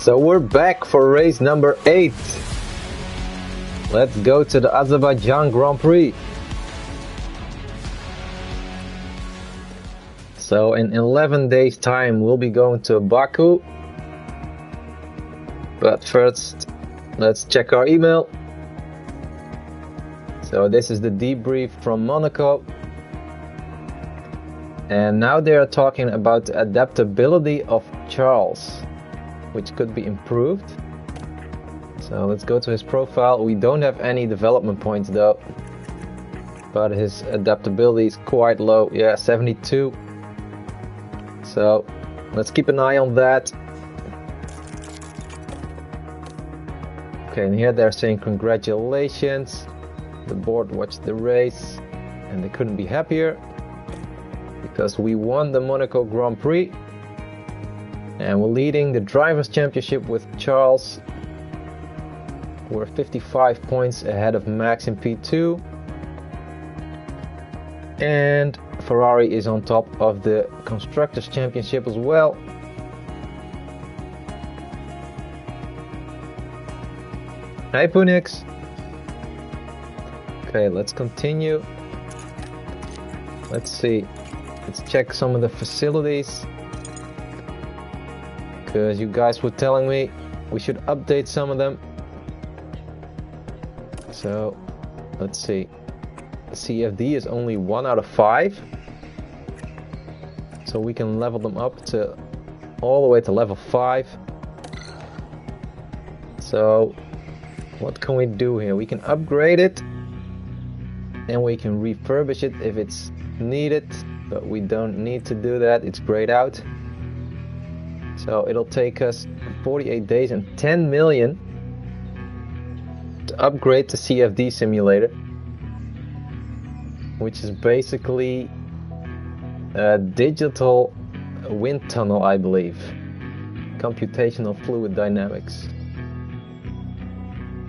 So we're back for race number 8. Let's go to the Azerbaijan Grand Prix. So in 11 days time we'll be going to Baku. But first let's check our email. So this is the debrief from Monaco. And now they are talking about the adaptability of Charles, which could be improved. So let's go to his profile. We don't have any development points though, but his adaptability is quite low. Yeah, 72. So let's keep an eye on that. Okay, and here they're saying congratulations. The board watched the race and they couldn't be happier because we won the Monaco Grand Prix. And we're leading the Drivers' Championship with Charles. We're 55 points ahead of Max in P2. And Ferrari is on top of the Constructors' Championship as well. Hi Punix. Okay, let's continue. Let's see. Let's check some of the facilities. Because you guys were telling me we should update some of them. So let's see. CFD is only 1 out of 5. So we can level them up to all the way to level 5. So what can we do here? We can upgrade it and we can refurbish it if it's needed, but we don't need to do that. It's grayed out. So it'll take us 48 days and 10 million to upgrade the CFD simulator, which is basically a digital wind tunnel, I believe. Computational fluid dynamics.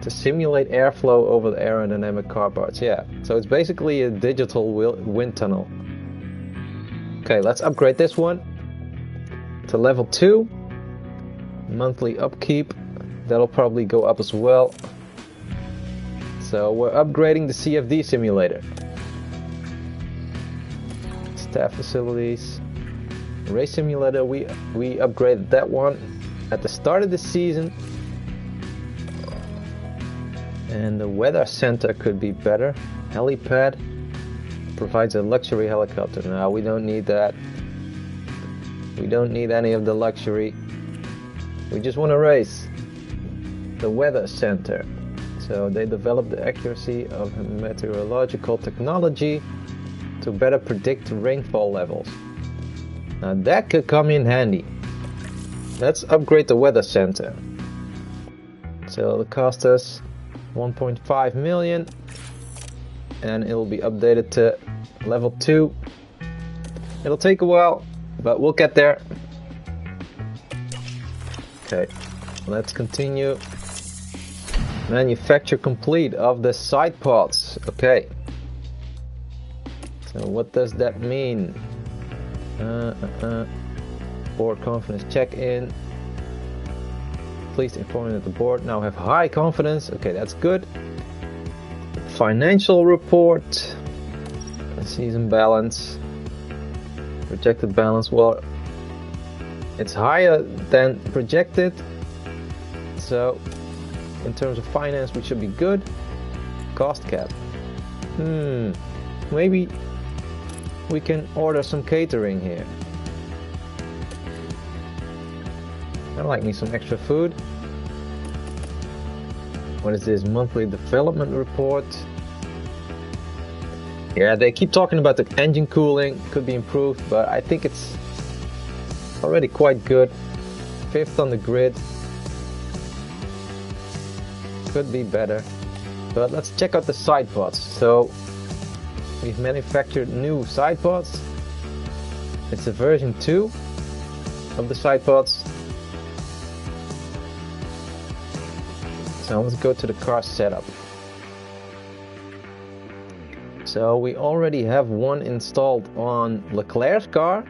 To simulate airflow over the aerodynamic car parts. Yeah, so it's basically a digital wind tunnel. Okay, let's upgrade this one to level 2. Monthly upkeep, that'll probably go up as well. So we're upgrading the CFD simulator. Staff facilities, race simulator, we upgraded that one at the start of the season. And the weather center could be better. Helipad provides a luxury helicopter. No, we don't need that. We don't need any of the luxury. We just want to race. The weather center. So they developed the accuracy of meteorological technology to better predict rainfall levels. Now that could come in handy. Let's upgrade the weather center. So it'll cost us 1.5 million and it'll be updated to level 2. It'll take a while, but we'll get there. Okay, let's continue. Manufacture complete of the side pods. Okay, so what does that mean? Board confidence check-in. Please inform me that the board now have high confidence. Okay, that's good. Financial report. Season balance. Projected balance. Well, it's higher than projected. So, in terms of finance, we should be good. Cost cap. Maybe we can order some catering here. I like me some extra food. What is this? Monthly development report. Yeah, they keep talking about the engine cooling. Could be improved, but I think it's already quite good. 5th on the grid. Could be better. But let's check out the side pods. So we've manufactured new side pods. It's a version 2 of the side pods. So let's go to the car setup. So we already have one installed on Leclerc's car.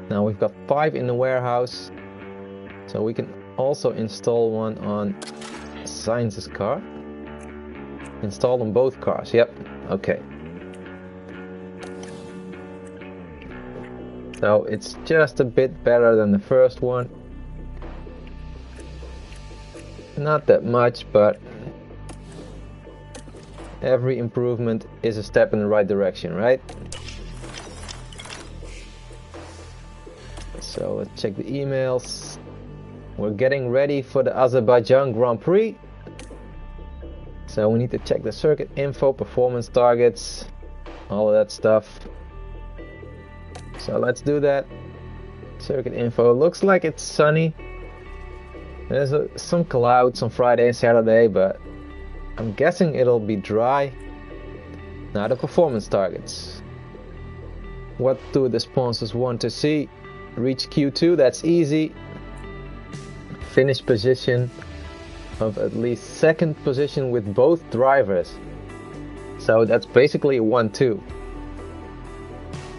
Now we've got 5 in the warehouse. So we can also install one on Sainz's car. Install on both cars, yep, okay. So it's just a bit better than the first one. Not that much, but every improvement is a step in the right direction, right? So let's check the emails. We're getting ready for the Azerbaijan Grand Prix. So we need to check the circuit info, performance targets, all of that stuff. So let's do that. Circuit info. Looks like it's sunny. There's some clouds on Friday and Saturday, but I'm guessing it'll be dry. Now the performance targets. What do the sponsors want to see? Reach Q2, that's easy. Finish position of at least second position with both drivers. So that's basically a 1-2.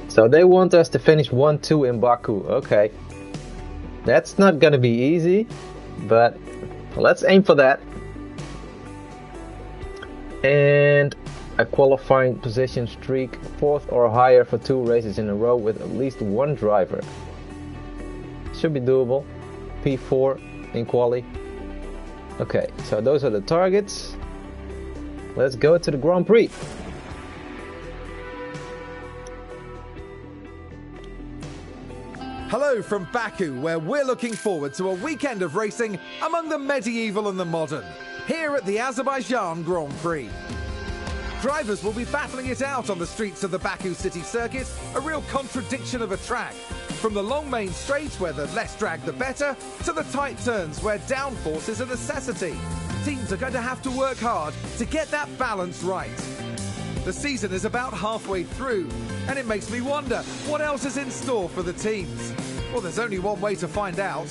So they want us to finish 1-2 in Baku. Okay. That's not gonna be easy, but let's aim for that. And a qualifying position streak, 4th or higher for 2 races in a row with at least 1 driver. Should be doable. P4 in quali. Okay, so those are the targets. Let's go to the Grand Prix. Hello from Baku, where we're looking forward to a weekend of racing among the medieval and the modern, here at the Azerbaijan Grand Prix. Drivers will be battling it out on the streets of the Baku city circuit, a real contradiction of a track. From the long main straight, where the less drag the better, to the tight turns where downforce is a necessity. Teams are going to have to work hard to get that balance right. The season is about halfway through, and it makes me wonder what else is in store for the teams. Well, there's only one way to find out.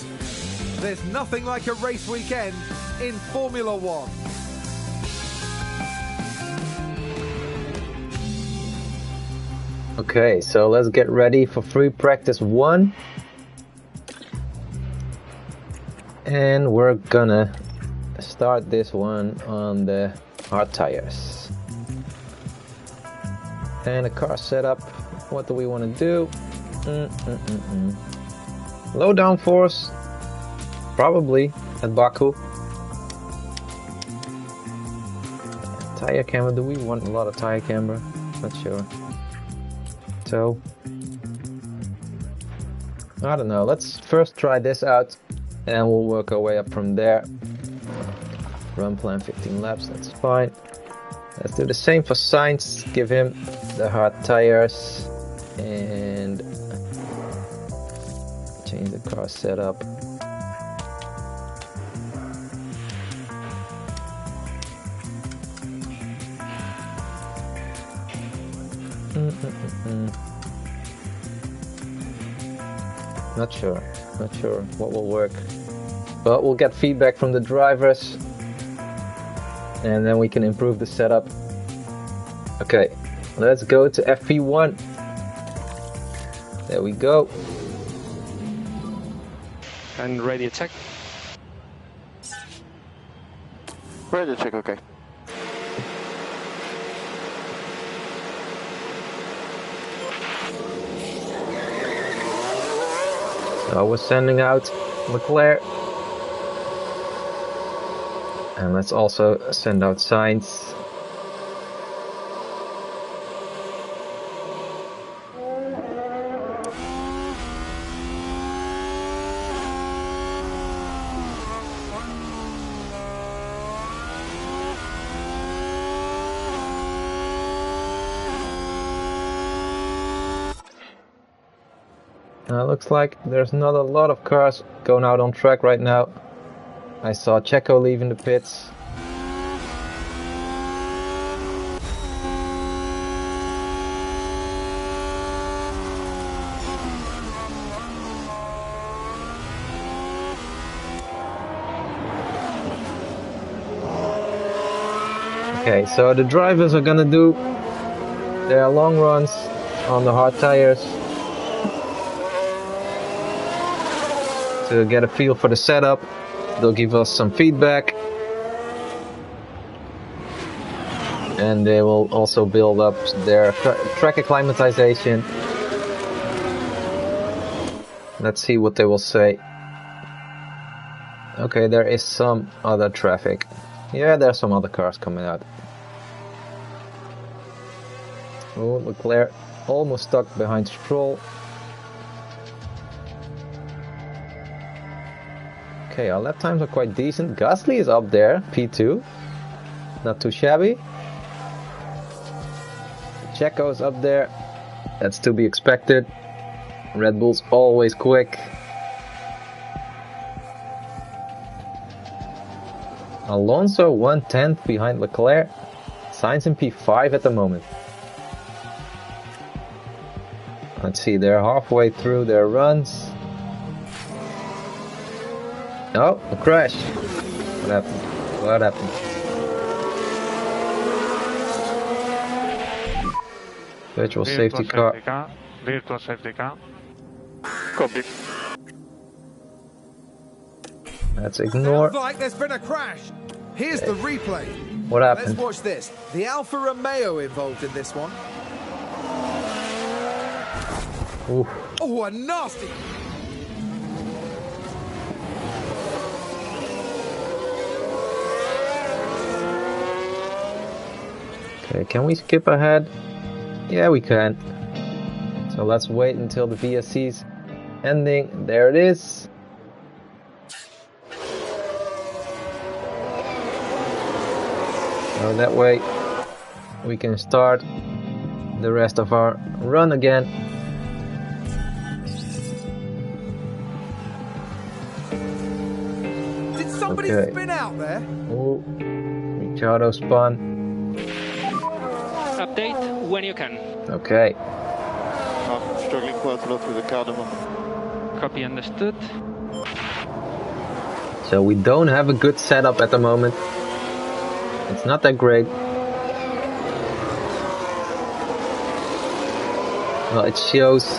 There's nothing like a race weekend in Formula One. Okay, so let's get ready for free practice 1. And we're gonna start this one on the hard tires. And the car setup, what do we want to do? Low downforce, probably at Baku. Tire camber, do we want a lot of tire camber? Not sure. So, I don't know, let's first try this out and we'll work our way up from there. Run plan 15 laps, that's fine. Let's do the same for Sainz, give him the hard tires and change the car setup. Not sure what will work, but we'll get feedback from the drivers and then we can improve the setup. Okay, let's go to FP1. There we go. And ready to check. Ready to check, okay. So we're sending out Leclerc. And let's also send out Sainz. Looks like there's not a lot of cars going out on track right now. I saw Checo leaving the pits. Okay, so the drivers are gonna do their long runs on the hard tires. to get a feel for the setup. They'll give us some feedback. And they will also build up their track acclimatization. Let's see what they will say. Okay, there is some other traffic. Yeah, there's some other cars coming out. Oh, Leclerc almost stuck behind Stroll. Okay, our lap times are quite decent. Gasly is up there, P2. Not too shabby. Checo's up there. That's to be expected. Red Bull's always quick. Alonso 1/10 behind Leclerc. Sainz in P5 at the moment. Let's see, they're halfway through their runs. Oh, a crash. What happened? What happened? Virtual safety car. Virtual safety car. Copy. Let's ignore. Sounds like there's been a crash. Here's the replay. What happened? Let's watch this. The Alfa Romeo involved in this one. Ooh. Oh, a nasty. Okay, can we skip ahead? Yeah, we can. So let's wait until the VSC's ending. There it is. So that way we can start the rest of our run again. Did somebody spin out there? Oh, Ricciardo spun. Update when you can. Okay. I'm struggling quite a lot with the car at the moment. Copy, understood. So we don't have a good setup at the moment. It's not that great. Well, it shows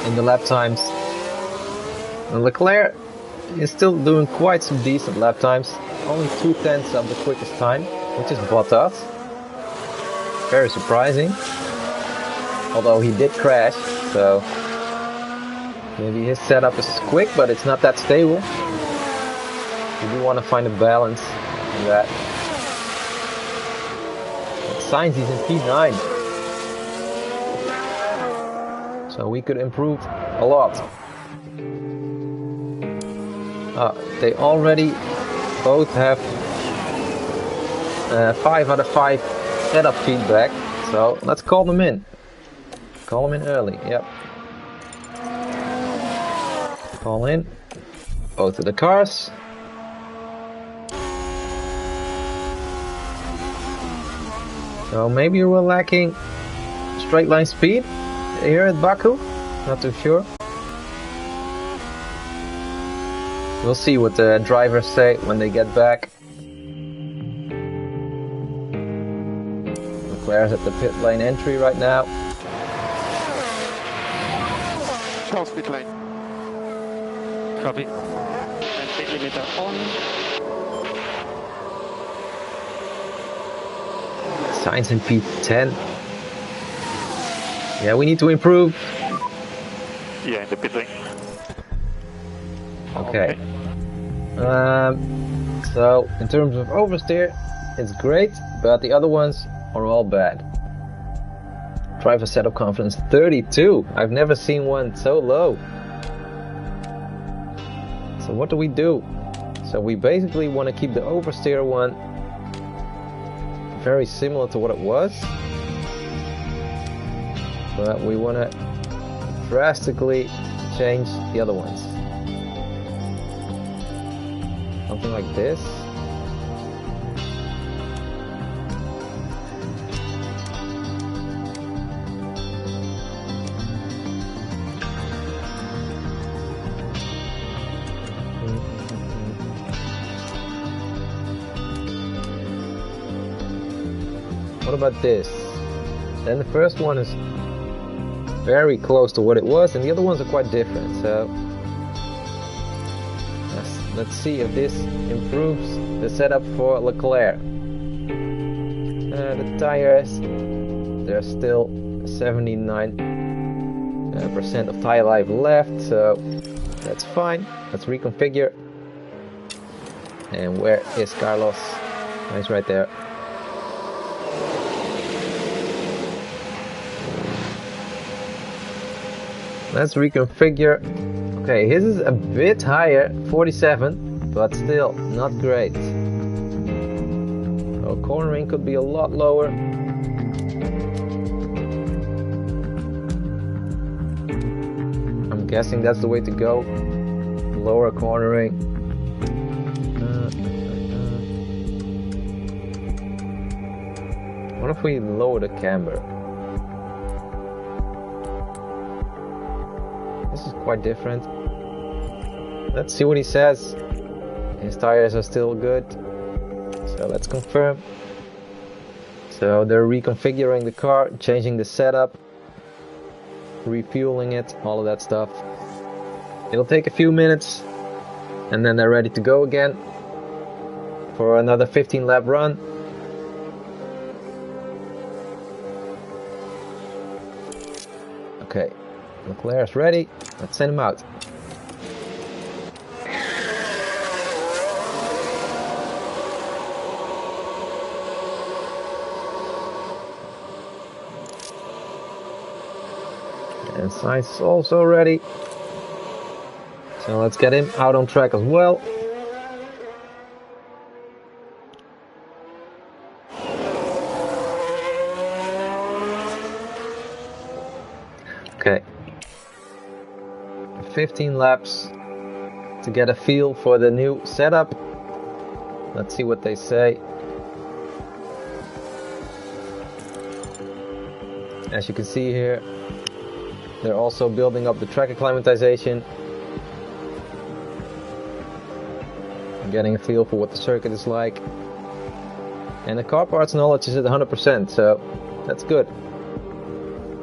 in the lap times. And Leclerc is still doing quite some decent lap times. Only 2/10 of the quickest time, which is Bottas. Very surprising. Although he did crash, so maybe his setup is quick, but it's not that stable. You do want to find a balance in that. Sainz is in P9. So we could improve a lot. They already both have 5 out of 5 setup feedback. So let's call them in. Call them in early, yep. Call in both of the cars. So maybe we're lacking straight line speed here at Baku. Not too sure. We'll see what the drivers say when they get back. Leclerc's at the pit lane entry right now. Charles pit lane. Copy. And pit limiter on. Sainz in P10. Yeah, we need to improve. Yeah, in the pit lane. Okay. So in terms of oversteer, it's great, but the other ones are all bad. Driver setup confidence 32. I've never seen one so low. So what do we do? So we basically want to keep the oversteer one very similar to what it was, but we want to drastically change the other ones. Something like this. What about this? Then the first one is very close to what it was, and the other ones are quite different. So Let's see if this improves the setup for Leclerc. The tires, there's still 79% of tire life left, so that's fine. Let's reconfigure. And where is Carlos? He's right there. Let's reconfigure. Okay, his is a bit higher, 47, but still not great. Our cornering could be a lot lower. I'm guessing that's the way to go. Lower cornering. What if we lower the camber? This is quite different. Let's see what he says. His tires are still good. So let's confirm. So they're reconfiguring the car, changing the setup, refueling it, all of that stuff. It'll take a few minutes and then they're ready to go again for another 15 lap run. Okay, Leclerc's ready. Let's send him out. And Sainz is also ready. So let's get him out on track as well. Okay. 15 laps to get a feel for the new setup. Let's see what they say. As you can see here, they're also building up the track acclimatization. Getting a feel for what the circuit is like. And the car parts knowledge is at 100%, so that's good.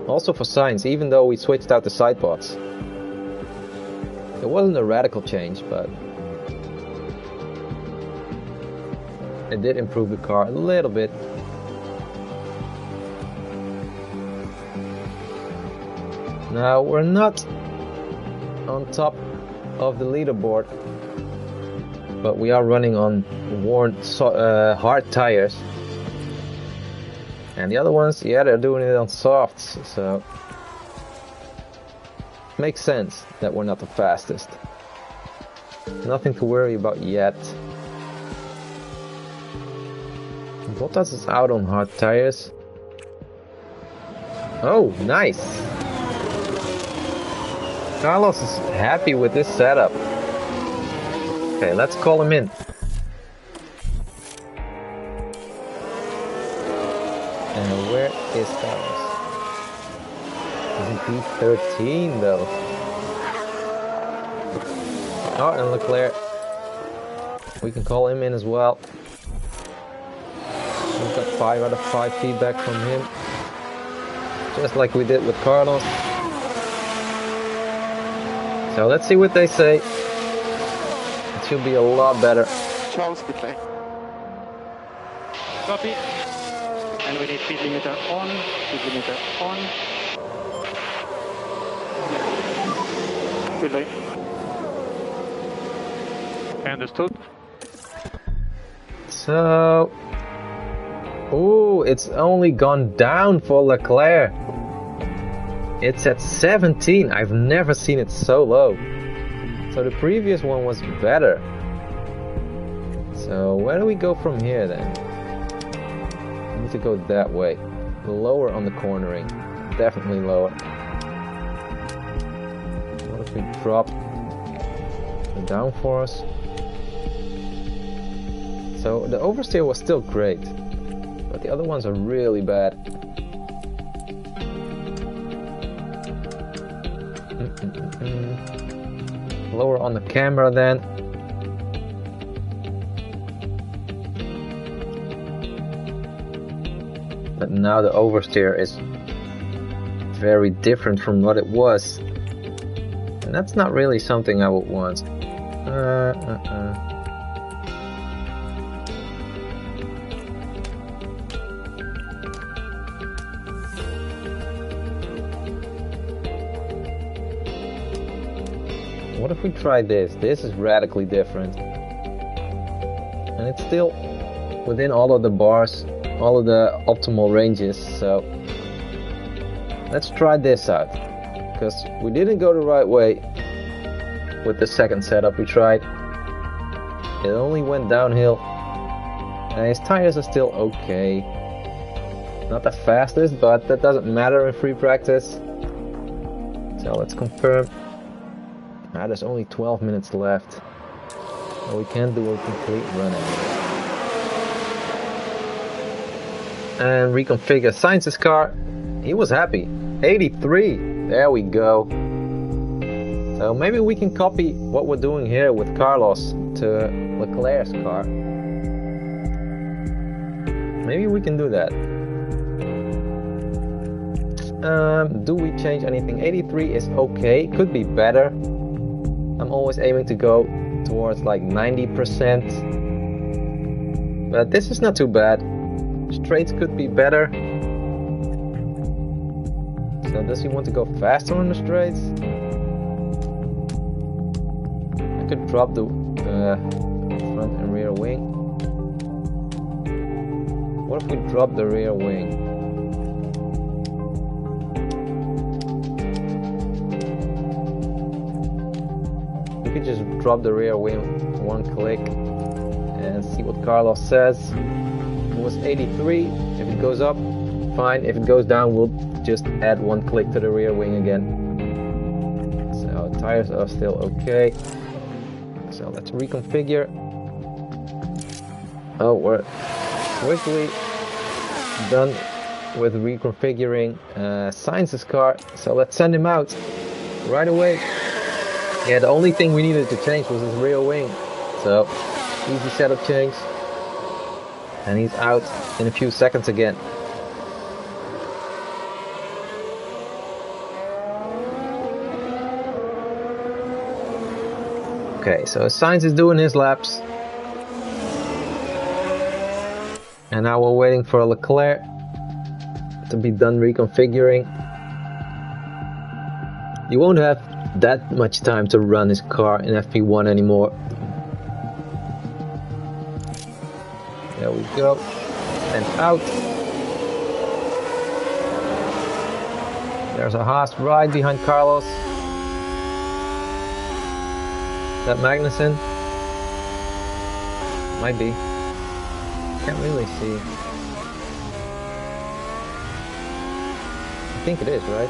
Also for Sainz, even though we switched out the side pods. It wasn't a radical change, but it did improve the car a little bit. Now we're not on top of the leaderboard, but we are running on worn hard tires. And the other ones, yeah, they're doing it on softs, so makes sense that we're not the fastest. Nothing to worry about yet. Bottas is out on hard tires. Oh, nice! Carlos is happy with this setup. Okay, let's call him in. And where is Carlos? Isn't he 13 though? Oh, and Leclerc. We can call him in as well. We've got 5 out of 5 feedback from him. Just like we did with Carlos. So let's see what they say. It should be a lot better. Charles, pit lane. Copy. And we need speed limiter on. Speed limiter on. Pit lane. Understood. So, ooh, it's only gone down for Leclerc. It's at 17. I've never seen it so low. So the previous one was better. So where do we go from here then? We need to go that way. Lower on the cornering. Definitely lower. What if we drop the downforce? So the oversteer was still great, but the other ones are really bad. Lower on the camera then. But now the oversteer is very different from what it was. And that's not really something I would want. What if we try this? This is radically different. And it's still within all of the bars, all of the optimal ranges, so let's try this out. Because we didn't go the right way with the second setup we tried. It only went downhill. And his tires are still okay. Not the fastest, but that doesn't matter in free practice. So let's confirm. There's only 12 minutes left. So we can't do a complete run anymore. And reconfigure Sainz's car. He was happy. 83. There we go. So maybe we can copy what we're doing here with Carlos to Leclerc's car. Maybe we can do that. Do we change anything? 83 is okay. Could be better. I'm always aiming to go towards like 90%. But this is not too bad. Straights could be better. So does he want to go faster on the straights? I could drop the front and rear wing. What if we drop the rear wing? We could just drop the rear wing one click and see what Carlos says. It was 83. If it goes up, fine. If it goes down, we'll just add one click to the rear wing again. So tires are still okay. So let's reconfigure. Oh, we're quickly done with reconfiguring Sainz's car. So let's send him out right away. Yeah, the only thing we needed to change was his rear wing. So easy setup change. And he's out in a few seconds again. Okay, so Sainz is doing his laps. And now we're waiting for Leclerc to be done reconfiguring. You won't have that much time to run his car in FP1 anymore. There we go. And out. There's a Haas right behind Carlos. Is that Magnussen? Might be. Can't really see. I think it is, right?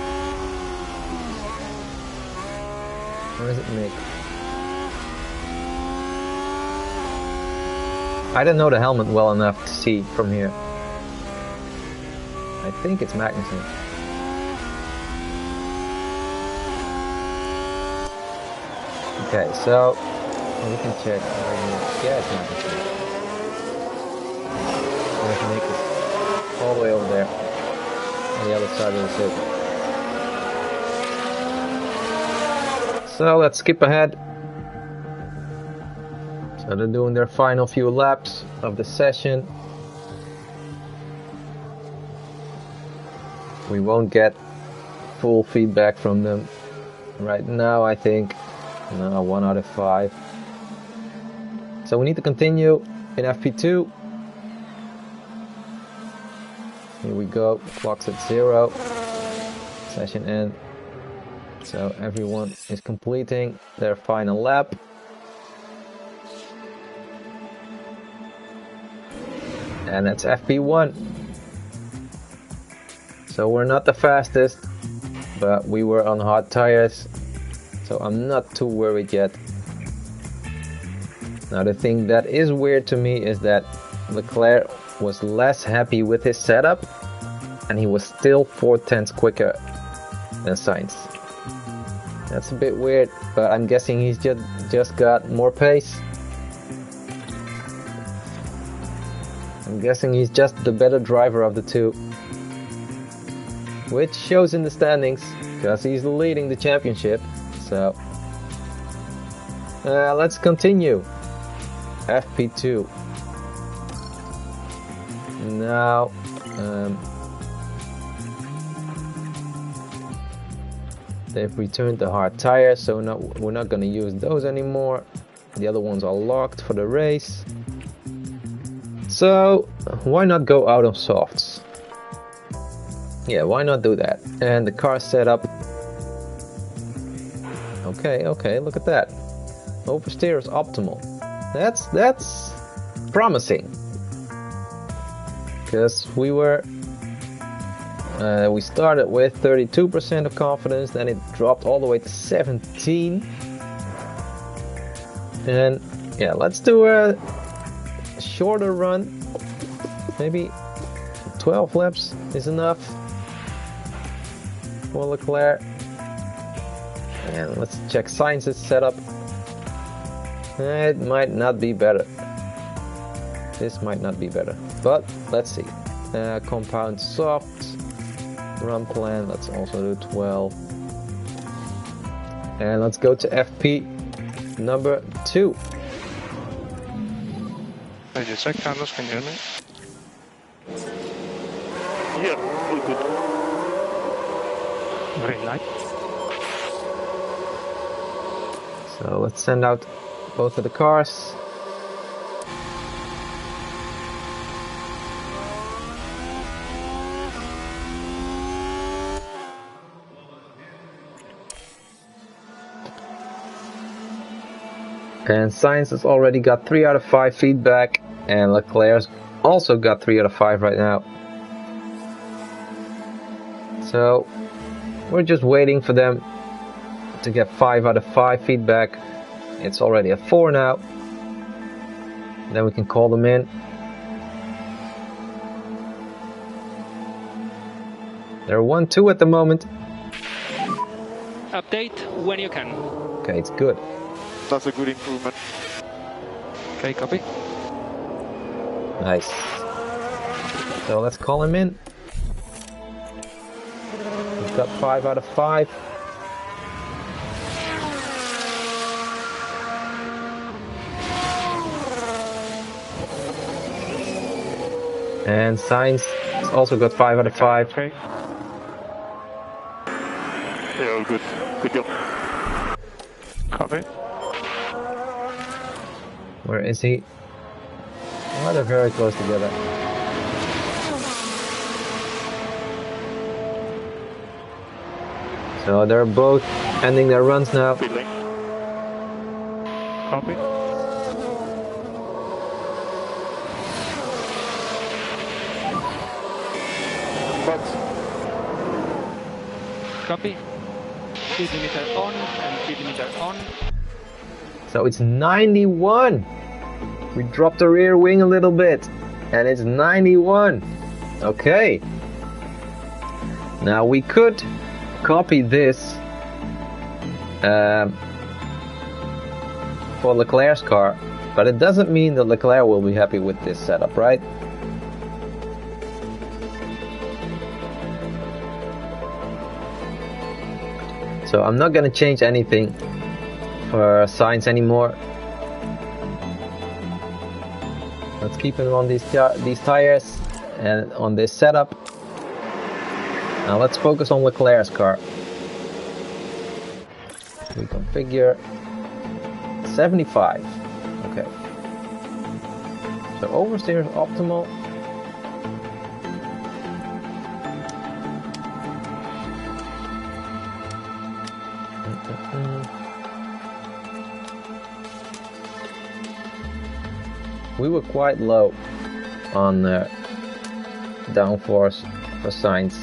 Or is it Mick? I don't know the helmet well enough to see from here. I think it's Magnussen. Okay, so we can check. Yeah, it's Magnussen. Mick is all the way over there on the other side of the circuit. So let's skip ahead. So they're doing their final few laps of the session. We won't get full feedback from them right now, I think. No, 1 out of 5. So we need to continue in FP2. Here we go, clock's at 0. Session end. So everyone is completing their final lap. And that's FP1. So we're not the fastest, but we were on hot tires. So I'm not too worried yet. Now the thing that is weird to me is that Leclerc was less happy with his setup and he was still 4/10 quicker than Sainz. That's a bit weird, but I'm guessing he's just got more pace. I'm guessing he's just the better driver of the two, which shows in the standings because he's leading the championship. So Let's continue. FP2. Now, they've returned the hard tires, so we're not going to use those anymore. The other ones are locked for the race. So, why not go out on softs? Yeah, why not do that? And the car setup. Okay, look at that. Oversteer is optimal. That's promising. Because we started with 32% of confidence, then it dropped all the way to 17. And yeah, let's do a shorter run. Maybe 12 laps is enough for Leclerc. And let's check Sainz's setup. It might not be better. This might not be better, but let's see. Compound soft run plan. Let's also do 12. And let's go to FP number 2. Did you check, Carlos? Can you hear me? Yeah, all good. Green light. So let's send out both of the cars. And Sainz has already got 3 out of 5 feedback, and Leclerc's also got 3 out of 5 right now. So we're just waiting for them to get 5 out of 5 feedback. It's already a 4 now. Then we can call them in. They're 1-2 at the moment. Update when you can. Okay, it's good. That's a good improvement. Okay, copy. Nice. So let's call him in. We've got 5 out of 5. And Sainz has also got 5 out of 5. Okay. Yeah, all good. Good job. Copy. Where is he? Oh, they're very close together. So they're both ending their runs now. Feeling. Copy. But Copy. Speed limiter on and speed limiter on. So it's 91. We dropped the rear wing a little bit, and it's 91. Okay. Now we could copy this for Leclerc's car, but it doesn't mean that Leclerc will be happy with this setup, right? So I'm not going to change anything for Sainz anymore. Let's keep him on these tires and on this setup. Now let's focus on Leclerc's car. We configure 75. Okay. So oversteer is optimal. We were quite low on downforce for Sainz.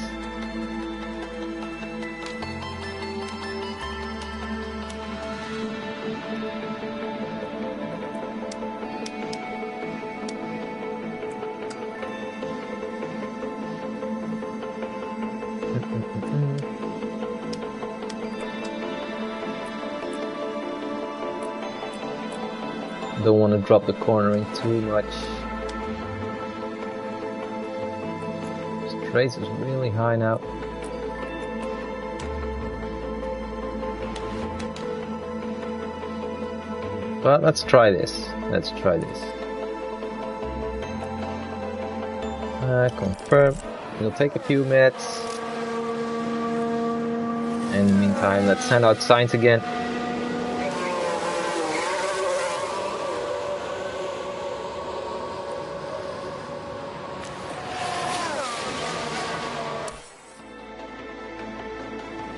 Don't want to drop the cornering too much. This race is really high now. But let's try this. Let's try this. Confirm. It'll take a few minutes. In the meantime, let's send out signs again.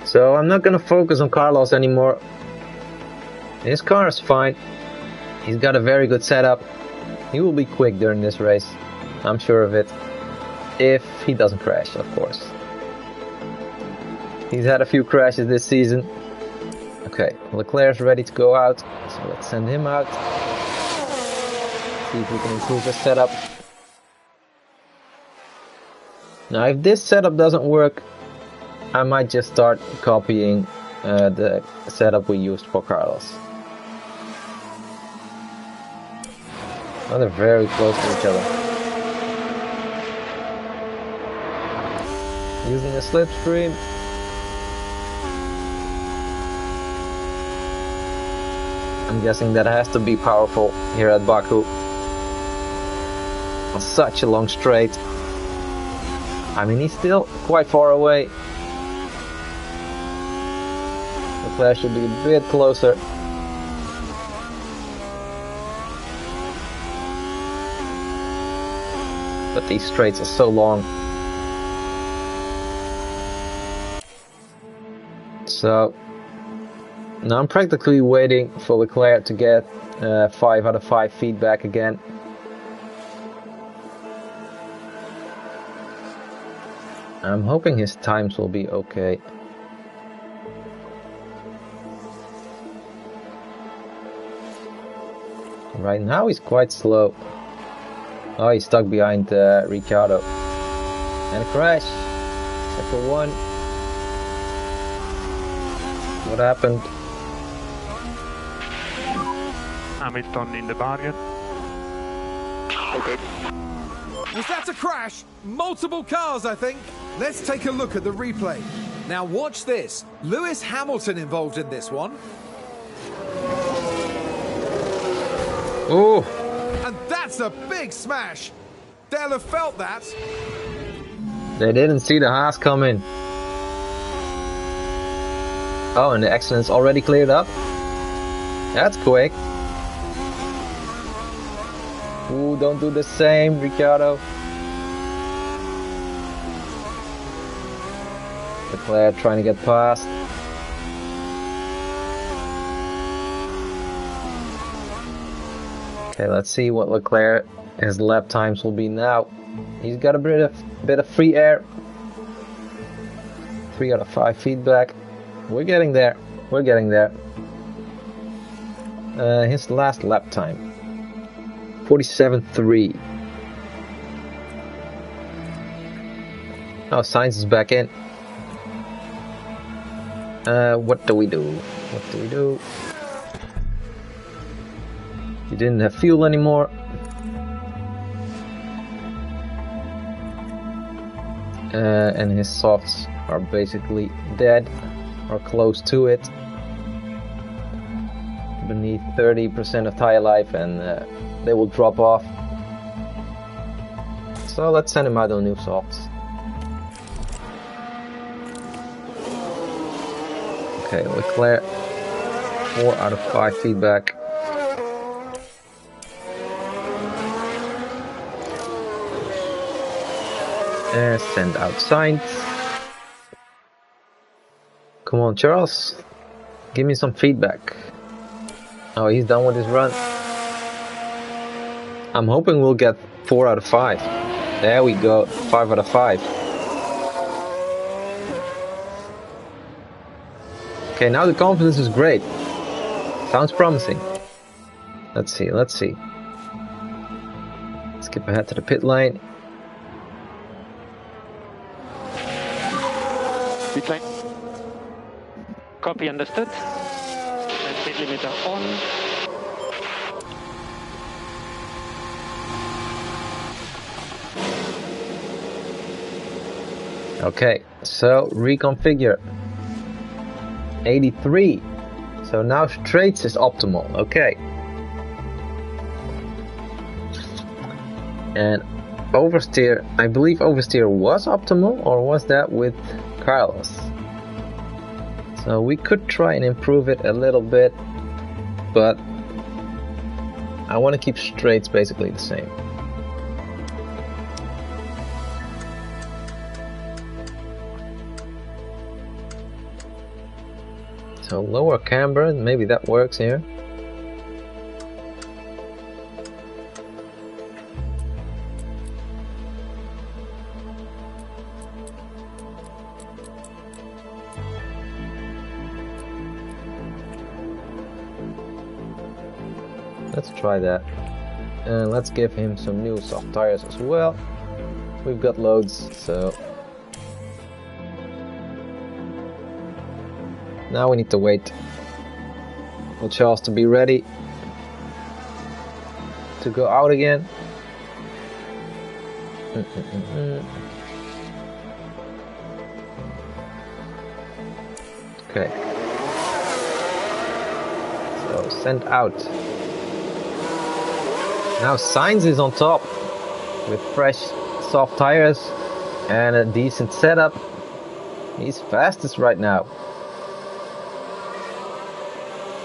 So I'm not gonna focus on Carlos anymore. His car is fine. He's got a very good setup. He will be quick during this race. I'm sure of it. If he doesn't crash, of course. He's had a few crashes this season. Okay, Leclerc's ready to go out. So let's send him out. See if we can improve his setup. Now if this setup doesn't work, I might just start copying the setup we used for Carlos. Oh, they're very close to each other. Using a slipstream. I'm guessing that has to be powerful here at Baku. On such a long straight. I mean, he's still quite far away. Leclerc should be a bit closer. But these straights are so long. So now I'm practically waiting for Leclerc to get 5 out of 5 feedback again. I'm hoping his times will be okay. Right now he's quite slow. Oh, he's stuck behind Ricciardo. And a crash. Sector 1. What happened? Hamilton in the barrier. Okay. Was that a crash? Multiple cars, I think. Let's take a look at the replay. Now watch this. Lewis Hamilton involved in this one. Oh! And that's a big smash. They'll have felt that. They didn't see the Haas coming. Oh, and the accident's already cleared up? That's quick. Ooh, don't do the same, Ricciardo. Leclerc trying to get past. Okay, let's see what Leclerc, his lap times will be now. He's got a bit of free air. 3 out of 5 feedback. We're getting there. We're getting there. His last lap time. 47.3. Oh, Sainz is back in. What do we do? What do we do? He didn't have fuel anymore. And his softs are basically dead or close to it. Beneath 30% of tire life, and they will drop off. So let's send him out on new softs. Okay, Leclerc, 4 out of 5 feedback. And send out Sainz. Come on, Charles. Give me some feedback. Oh, he's done with his run. I'm hoping we'll get 4 out of 5. There we go, 5 out of 5. Okay, now the confidence is great. Sounds promising. Let's see, let's see. Skip ahead to the pit lane. Pit lane. Copy, understood. And speed limiter on. Okay, so reconfigure. 83. So now straights is optimal. Okay. And oversteer, I believe oversteer was optimal, or was that with Carlos? So we could try and improve it a little bit, but I want to keep straights basically the same. So lower camber, maybe that works here. Let's try that. And let's give him some new soft tires as well. We've got loads, so now we need to wait for Charles to be ready to go out again. Okay. So send out. Now Sainz is on top with fresh soft tires and a decent setup. He's fastest right now.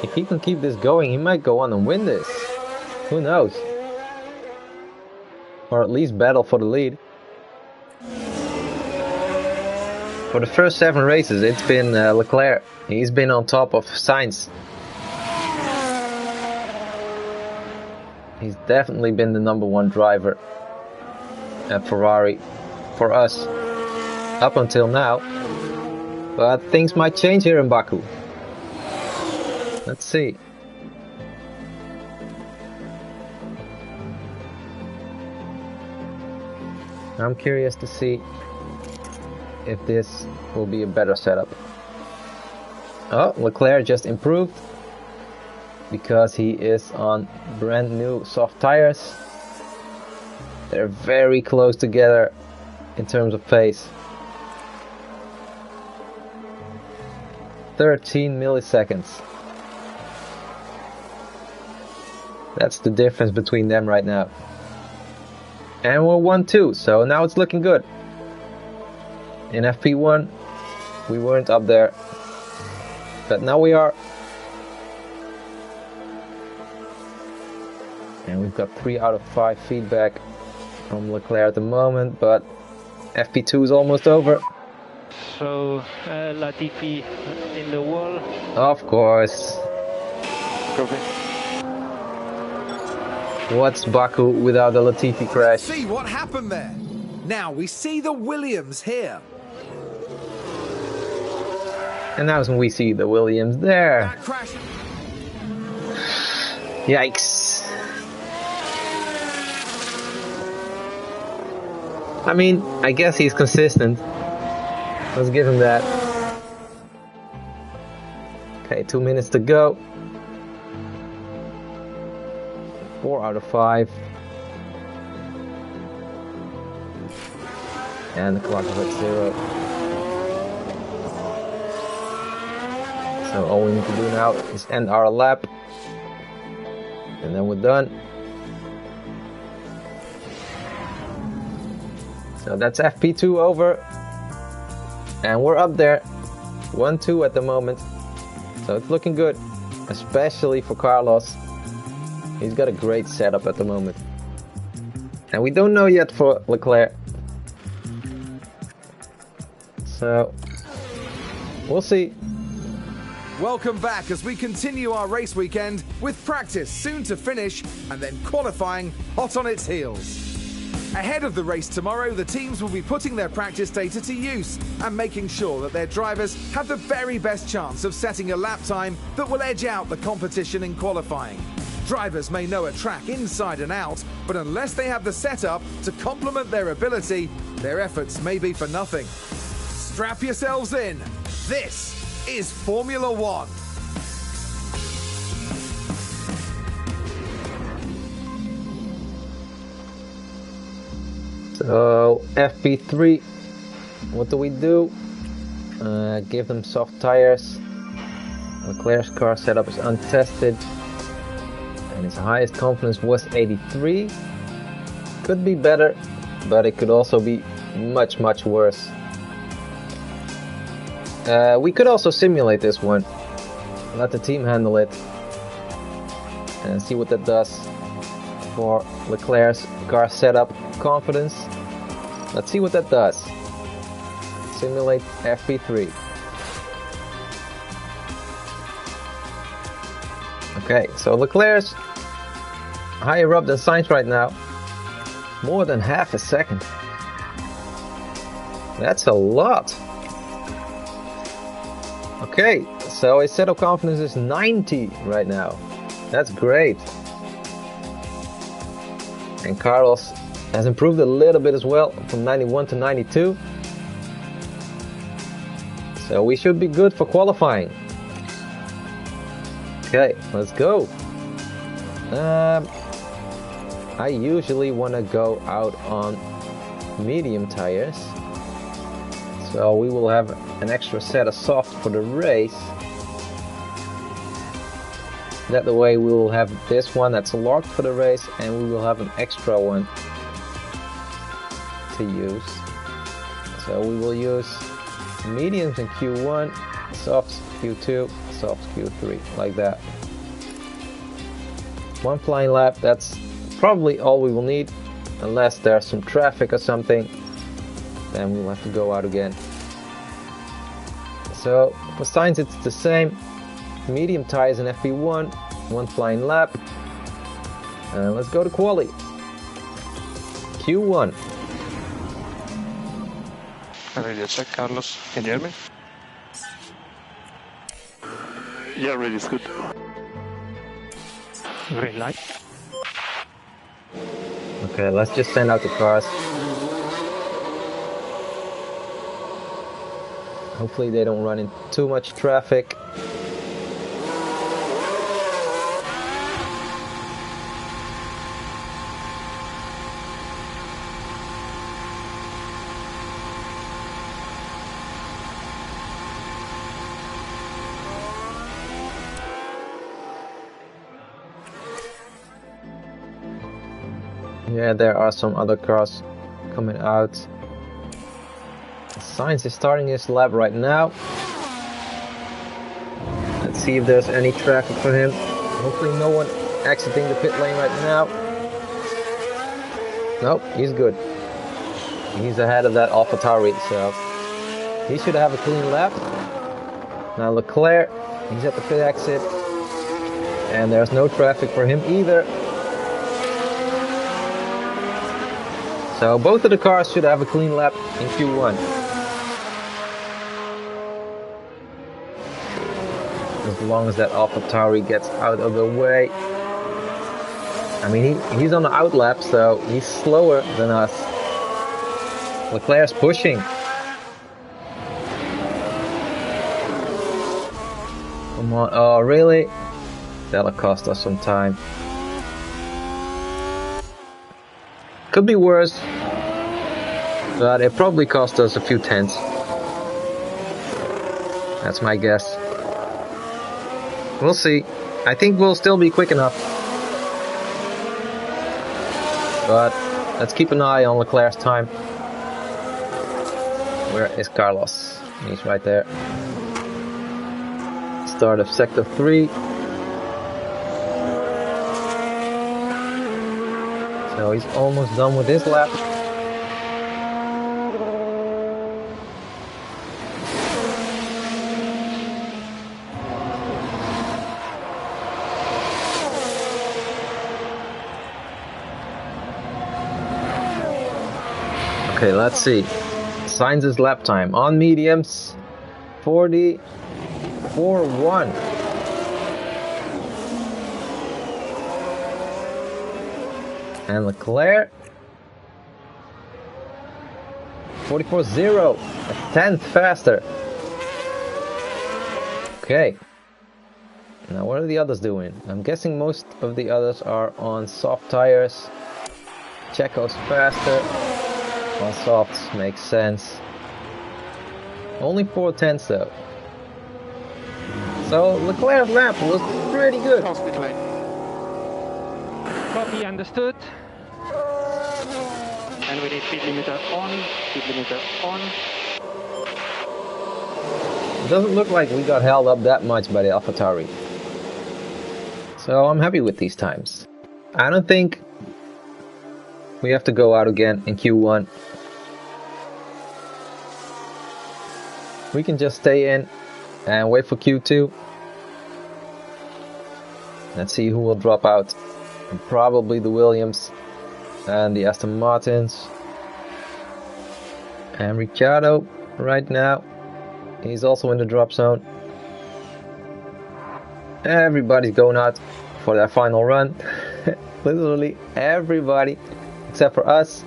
If he can keep this going, he might go on and win this. Who knows? Or at least battle for the lead. For the first 7 races, it's been Leclerc. He's been on top of Sainz. He's definitely been the #1 driver at Ferrari for us up until now. But things might change here in Baku. Let's see. I'm curious to see if this will be a better setup. Oh, Leclerc just improved because he is on brand new soft tires. They're very close together in terms of pace. 13 milliseconds. That's the difference between them right now. And we're 1-2, so now it's looking good. In FP1, we weren't up there, but now we are. And we've got 3 out of 5 feedback from Leclerc at the moment, but FP2 is almost over. So Latifi in the wall. Of course. Copy. What's Baku without a Latifi crash? See what happened there. Now we see the Williams here. And now we see the Williams there. That crash. Yikes. I mean, I guess he's consistent. Let's give him that. Okay, 2 minutes to go. 4 out of 5. And the clock is at 0. So all we need to do now is end our lap. And then we're done. So that's FP2 over. And we're up there. 1-2 at the moment. So it's looking good. Especially for Carlos. He's got a great setup at the moment. And we don't know yet for Leclerc. So we'll see. Welcome back as we continue our race weekend with practice soon to finish and then qualifying hot on its heels. Ahead of the race tomorrow, the teams will be putting their practice data to use and making sure that their drivers have the very best chance of setting a lap time that will edge out the competition in qualifying. Drivers may know a track inside and out, but unless they have the setup to complement their ability, their efforts may be for nothing. Strap yourselves in. This is Formula One. So FP3, what do? Give them soft tires. Leclerc's car setup is untested, and his highest confidence was 83. Could be better, but it could also be much, much worse. We could also simulate this one. Let the team handle it. And see what that does for Leclerc's car setup confidence. Let's see what that does. Simulate FP3. Okay, so Leclerc's higher up than Sainz right now. More than half a second. That's a lot. Okay, so his setup confidence is 90 right now. That's great. And Carlos has improved a little bit as well, from 91 to 92. So we should be good for qualifying. Okay, let's go. I usually want to go out on medium tires. So we will have an extra set of soft for the race. That the way we will have this one that's locked for the race, and we will have an extra one to use. So we will use mediums in Q1, softs Q2, softs Q3, like that. One flying lap, that's probably all we will need, unless there's some traffic or something, then we'll have to go out again. So for Sainz it's the same, medium tires in FP1, one flying lap, and let's go to quali. Q1. Radio check, Carlos. Can you hear me? Yeah, really, it's good. Green light. Okay, let's just send out the cars. Hopefully they don't run into too much traffic. Yeah, there are some other cars coming out. Sainz is starting his lap right now. Let's see if there's any traffic for him. Hopefully no one exiting the pit lane right now. Nope, he's good. He's ahead of that AlphaTauri, so he should have a clean lap. Now Leclerc, he's at the pit exit. And there's no traffic for him either. So both of the cars should have a clean lap in Q1. As long as that AlphaTauri gets out of the way. I mean, he's on the out lap, so he's slower than us. Leclerc's pushing. Come on, oh really? That'll cost us some time. Could be worse, but it probably cost us a few tenths. That's my guess. We'll see. I think we'll still be quick enough. But let's keep an eye on Leclerc's time. Where is Carlos? He's right there. Start of sector 3. So he's almost done with his lap. Okay, let's see. Sainz's lap time on mediums, 40.41. And Leclerc, 44.0, a tenth faster. Okay. Now what are the others doing? I'm guessing most of the others are on soft tires. Checo's faster. On softs, makes sense. Only 4 tenths though. So Leclerc's lap was pretty good. Copy, understood. And we need speed limiter on, speed limiter on. It doesn't look like we got held up that much by the AlphaTauri. So I'm happy with these times. I don't think we have to go out again in Q1. We can just stay in and wait for Q2. Let's see who will drop out. Probably the Williams and the Aston Martins. And Ricciardo right now, he's also in the drop zone. Everybody's going out for their final run. Literally everybody except for us.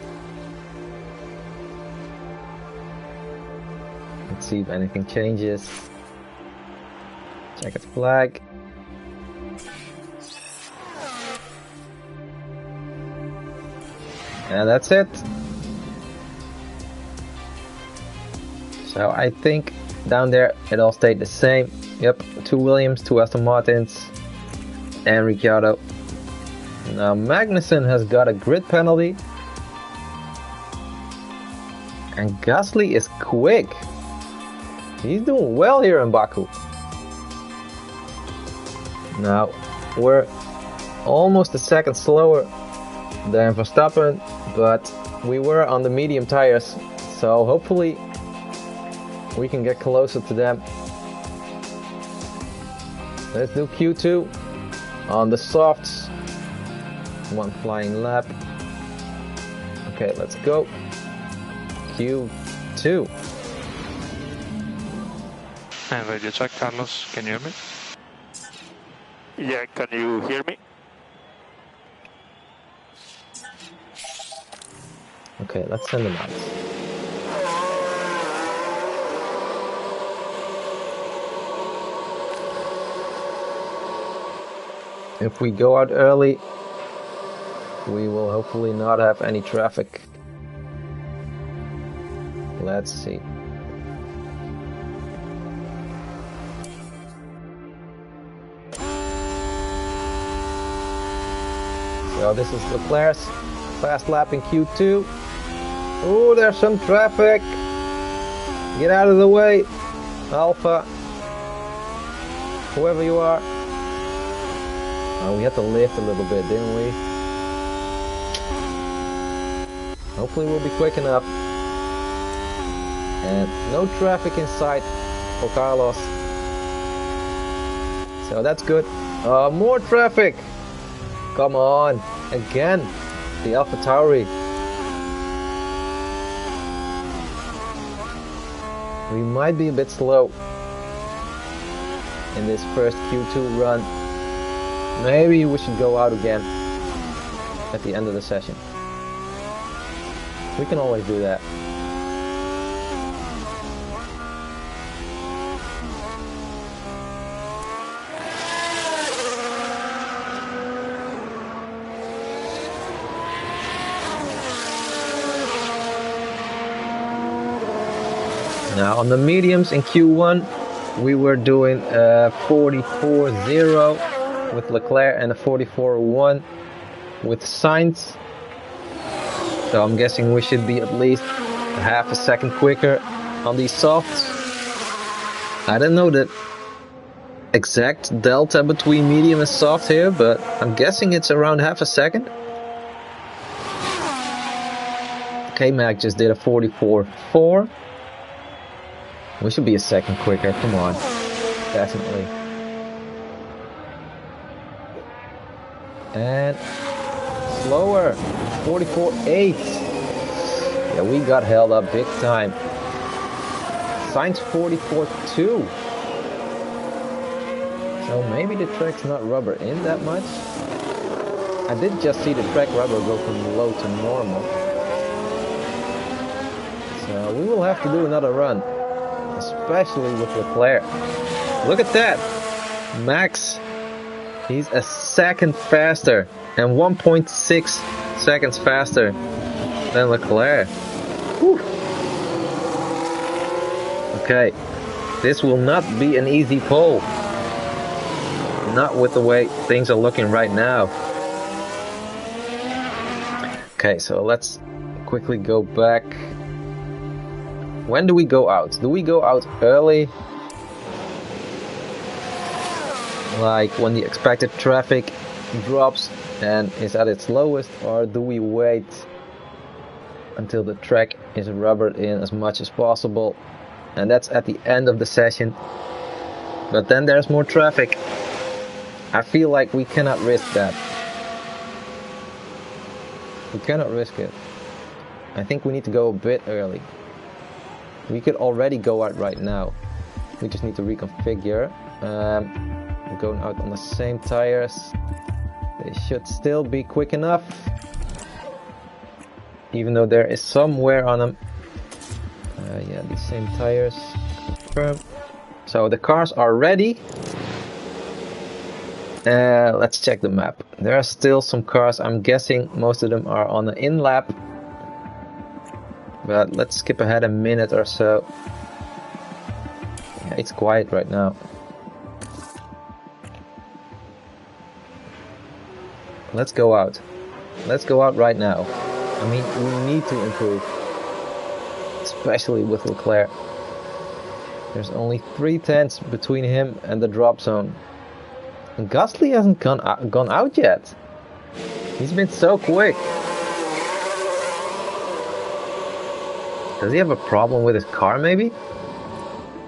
Let's see if anything changes. Checkered flag. And that's it. So I think down there it all stayed the same. Yep, 2 Williams, 2 Aston Martins, and Ricciardo. Now Magnussen has got a grid penalty. And Gasly is quick. He's doing well here in Baku. Now we're almost a second slower than Verstappen, but we were on the medium tires, so hopefully we can get closer to them. Let's do Q2 on the softs. 1 flying lap. Okay, let's go. Q2. I'm ready to check, Carlos. Can you hear me? Yeah, can you hear me? Okay, let's send them out. If we go out early, we will hopefully not have any traffic. Let's see. So this is Leclerc's fast lap in Q2. Oh, there's some traffic. Get out of the way, Alpha. Whoever you are. Oh, we had to lift a little bit, didn't we? Hopefully we'll be quick enough. And no traffic in sight for Carlos. So that's good. More traffic. Come on. Again. The AlphaTauri. We might be a bit slow in this first Q2 run. Maybe we should go out again at the end of the session. We can always do that. Now on the mediums in Q1 we were doing a 44.0 with Leclerc and a 44.1 with Sainz. So I'm guessing we should be at least a half a second quicker on these softs. I don't know the exact delta between medium and soft here, but I'm guessing it's around half a second. K-Mag just did a 44.4. We should be a second quicker, come on. Definitely. And slower, 44.8. Yeah, we got held up big time. Sainz 44.2. So maybe the track's not rubber in that much. I did just see the track rubber go from low to normal. So we will have to do another run. Especially with Leclerc. Look at that! Max, he's a second faster and 1.6 seconds faster than Leclerc. Whew. Okay, this will not be an easy pole. Not with the way things are looking right now. Okay, so let's quickly go back. When do we go out? Do we go out early? Like when the expected traffic drops and is at its lowest, or do we wait until the track is rubbered in as much as possible, and that's at the end of the session, but then there's more traffic? I feel like we cannot risk that. We cannot risk it. I think we need to go a bit early. We could already go out right now. We just need to reconfigure. We're going out on the same tires. They should still be quick enough, even though there is some wear on them. Yeah, the same tires. Confirm. So the cars are ready. Let's check the map. There are still some cars. I'm guessing most of them are on the in lap. But let's skip ahead a minute or so. Yeah, it's quiet right now. Let's go out. Let's go out right now. I mean, we need to improve. Especially with Leclerc. There's only 3 tenths between him and the drop zone. And Gasly hasn't gone out yet. He's been so quick. Does he have a problem with his car, maybe?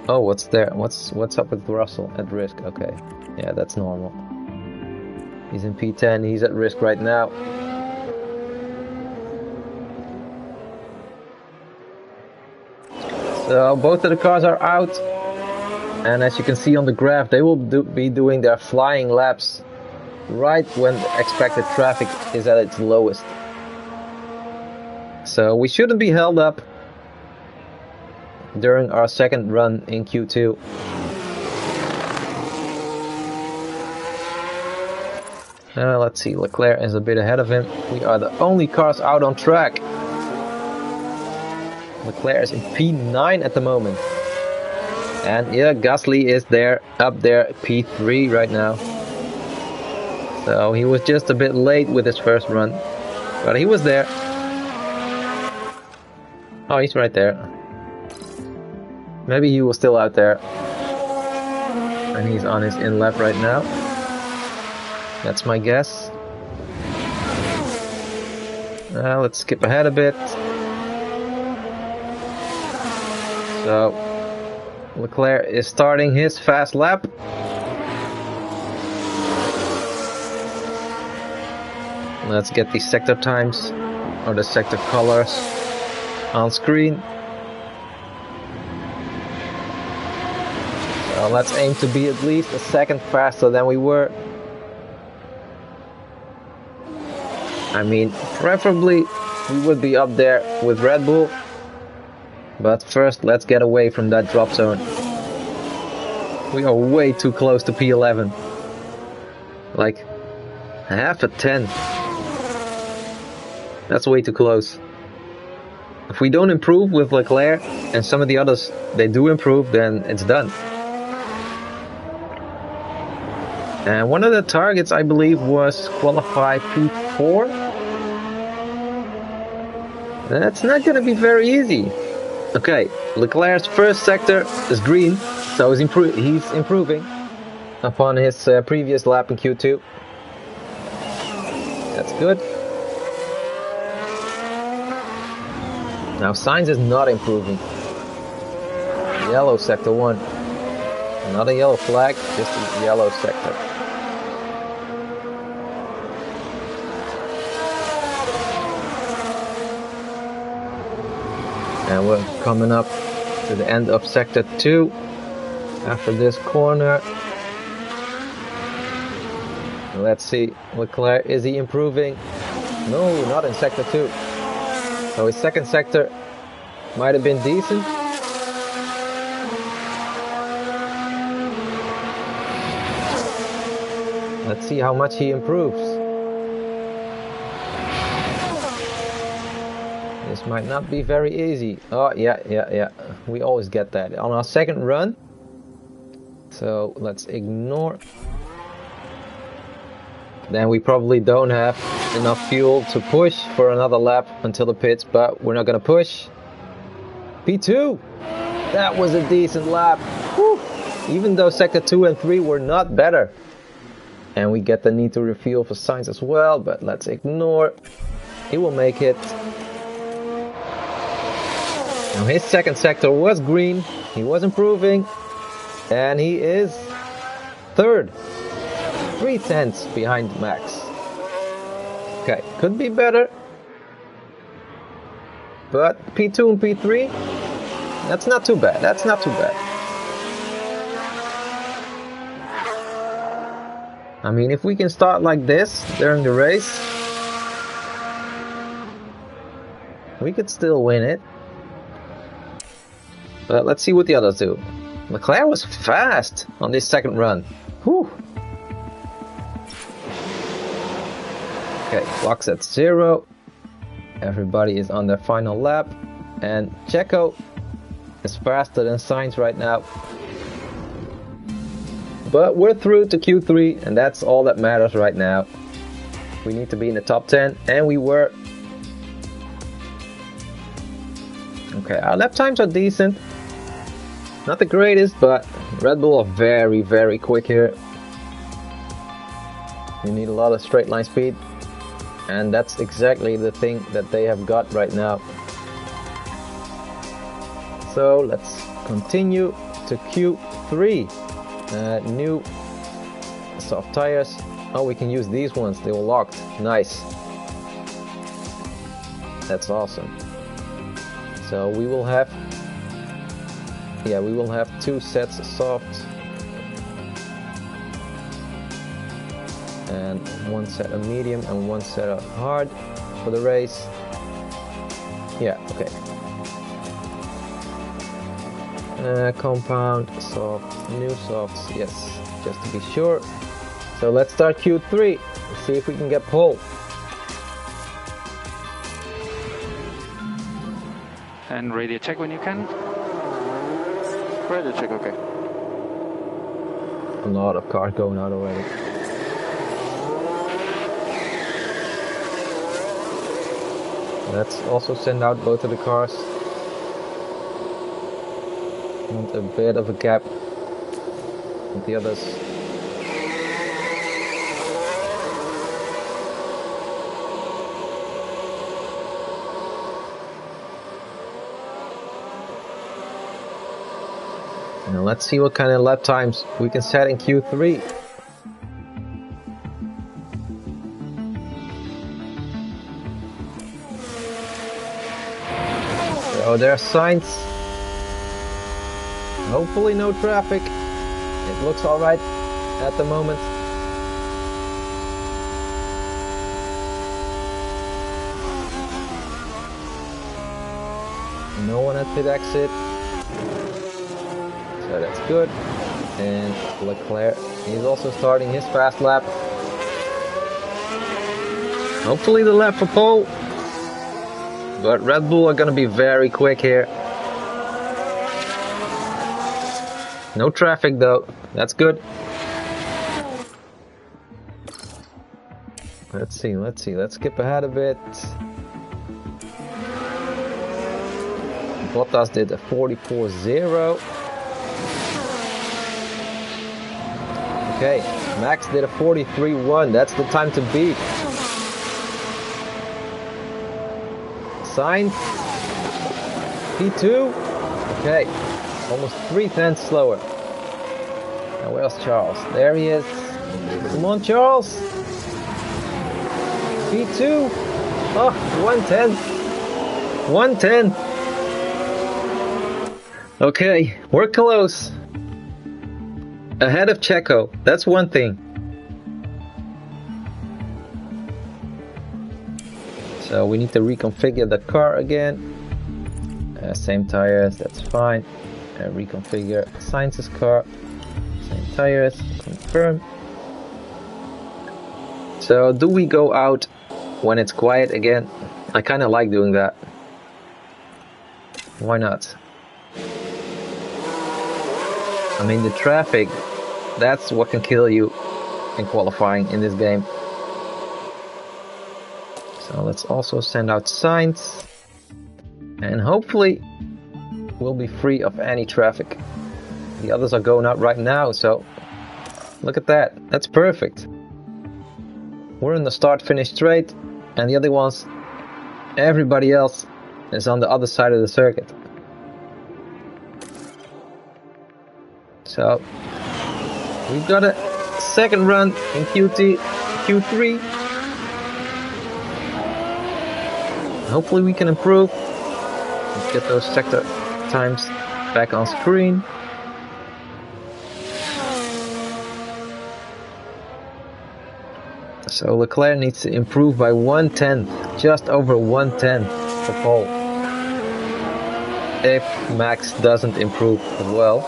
Oh, what's there? What's up with Russell at risk? Okay, yeah, that's normal. He's in P10. He's at risk right now. So both of the cars are out, and as you can see on the graph, they will be doing their flying laps right when the expected traffic is at its lowest. So we shouldn't be held up during our second run in Q2. Let's see, Leclerc is a bit ahead of him. We are the only cars out on track. Leclerc is in P9 at the moment. And yeah, Gasly is there, up there, P3 right now. So he was just a bit late with his first run. But he was there. Oh, he's right there. Maybe he was still out there. And he's on his in lap right now. That's my guess. Let's skip ahead a bit. So Leclerc is starting his fast lap. Let's get the sector times or the sector colors on screen. So let's aim to be at least a second faster than we were. I mean, preferably we would be up there with Red Bull. But first, let's get away from that drop zone. We are way too close to P11. Like, half a tenth. That's way too close. If we don't improve with Leclerc, and some of the others, they do improve, then it's done. And one of the targets, I believe, was qualify P4. That's not going to be very easy. Okay, Leclerc's first sector is green, so he's improving upon his previous lap in Q2. That's good. Now Sainz is not improving. Yellow sector 1. Not a yellow flag, just a yellow sector. And we're coming up to the end of sector 2 after this corner. Let's see, Leclerc, is he improving? No, not in sector 2. So his second sector might have been decent. Let's see how much he improves. This might not be very easy. Oh, yeah. We always get that on our second run. So let's ignore then we probably don't have enough fuel to push for another lap until the pits, but we're not gonna push. P2! That was a decent lap. Whew. Even though sector 2 and 3 were not better. And we get the need to refuel for Sainz as well, but let's ignore. He will make it. Now his second sector was green. He was improving. And he is third. 3/10 behind Max. Okay, could be better. But P2 and P3, that's not too bad. That's not too bad. I mean, if we can start like this during the race, we could still win it. But let's see what the others do. Leclerc was fast on this second run. Whew. Okay, clock's at 0. Everybody is on their final lap. And Checo is faster than Sainz right now. But we're through to Q3, and that's all that matters right now. We need to be in the top 10, and we were. Okay, our lap times are decent. Not the greatest, but Red Bull are very, very quick here. You need a lot of straight line speed, and that's exactly the thing that they have got right now. So let's continue to Q3. New soft tires. Oh, we can use these ones. They were locked. Nice. That's awesome. So we will have, yeah, we will have 2 sets of soft and 1 set of medium and 1 set of hard for the race. Yeah, okay. Compound, soft, new softs, yes, just to be sure. So let's start Q3, see if we can get pole. And radio check when you can. Radio check, okay. A lot of cars going out already. Let's also send out both of the cars. Want a bit of a gap with the others. Now let's see what kind of lap times we can set in Q3. So there's Sainz. Hopefully no traffic. It looks alright at the moment. No one at pit exit. So that's good. And Leclerc, he's also starting his fast lap. Hopefully the lap for pole. But Red Bull are gonna be very quick here. No traffic though, that's good. Let's see, let's skip ahead a bit. Bottas did a 44.0. Okay, Max did a 43.1, that's the time to beat. Sainz, P2, okay. Almost 3/10 slower. Now where's Charles? There he is. Come on, Charles. P2. Oh, 110. 110. Okay, we're close. Ahead of Checo. That's one thing. So we need to reconfigure the car again. Same tires, that's fine. Reconfigure Sainz's car. Same tires, confirm. So do we go out when it's quiet again? I kind of like doing that. Why not? I mean, the traffic, that's what can kill you in qualifying in this game. So let's also send out signs. And hopefully we'll be free of any traffic. The others are going out right now, so look at that. That's perfect. We're in the start-finish straight, and the other ones, everybody else is on the other side of the circuit. So we've got a second run in Q3. Hopefully we can improve. Let's get those sector times back on screen. So Leclerc needs to improve by 1/10, just over 1/10 for pole. If Max doesn't improve as well,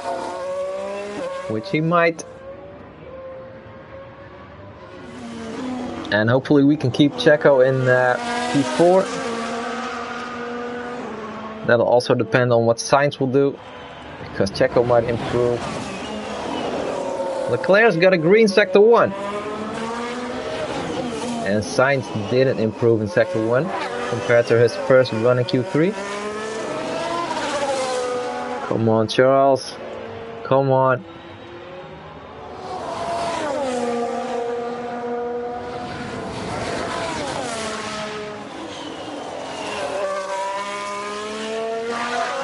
which he might. And hopefully we can keep Checo in P4. That'll also depend on what Sainz will do, because Checo might improve. Leclerc's got a green sector 1. And Sainz didn't improve in sector 1 compared to his first run in Q3. Come on, Charles. Come on.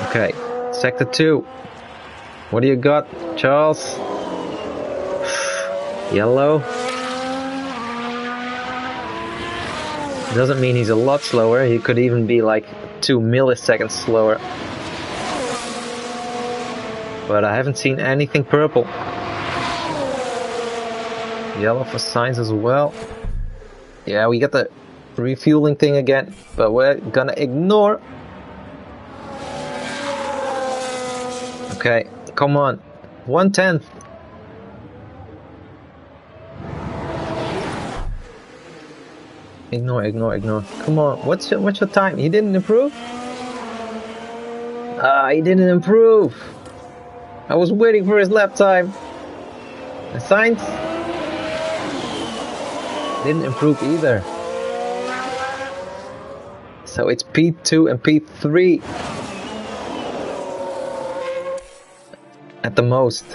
Okay, sector 2. What do you got, Charles? Yellow. Doesn't mean he's a lot slower. He could even be like 2 milliseconds slower. But I haven't seen anything purple. Yellow for Sainz as well. Yeah, we got the refueling thing again, but we're gonna ignore. Okay, come on. 1/10. Ignore. Come on, what's your time? He didn't improve? He didn't improve. I was waiting for his lap time. And Sainz didn't improve either. So it's P2 and P3 at the most.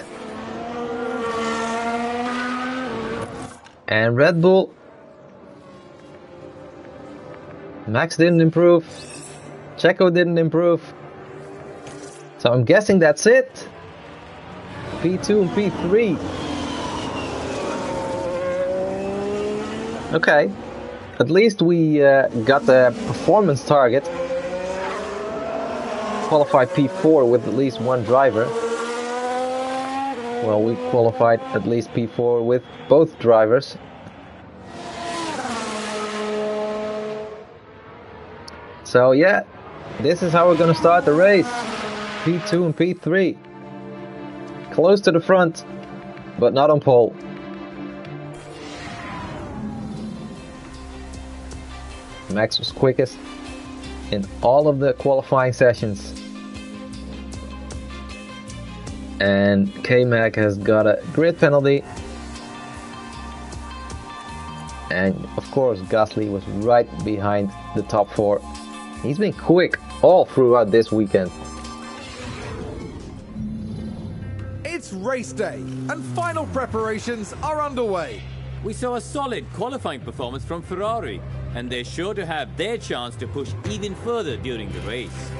And Red Bull, Max didn't improve, Checo didn't improve, so I'm guessing that's it. P2 and P3. Okay, at least we got the performance target. Qualified P4 with at least one driver. Well, we qualified at least P4 with both drivers. So yeah, this is how we're gonna start the race. P2 and P3. Close to the front, but not on pole. Max was quickest in all of the qualifying sessions. And K-Mag has got a grid penalty. And of course Gasly was right behind the top 4. He's been quick all throughout this weekend. It's race day and final preparations are underway. We saw a solid qualifying performance from Ferrari, and they're sure to have their chance to push even further during the race.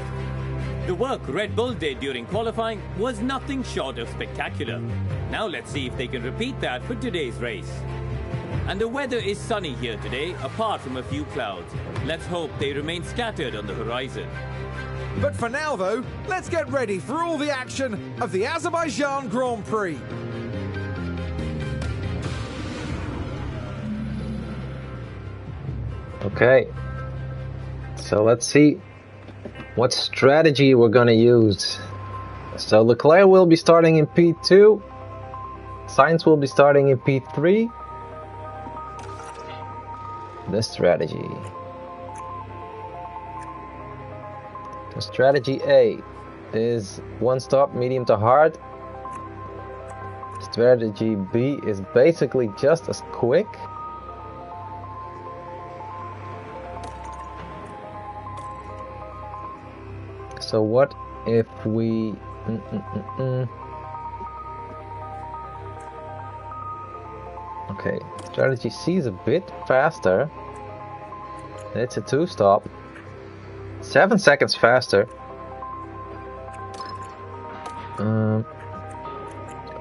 The work Red Bull did during qualifying was nothing short of spectacular. Now let's see if they can repeat that for today's race. And the weather is sunny here today, apart from a few clouds. Let's hope they remain scattered on the horizon. But for now though, let's get ready for all the action of the Azerbaijan Grand Prix. Okay, so let's see what strategy we're gonna use. So Leclerc will be starting in P2, Sainz will be starting in P3. The strategy. The strategy A is one stop, medium to hard. Strategy B is basically just as quick. So what if we... Okay, strategy C is a bit faster. It's a 2-stop. 7 seconds faster.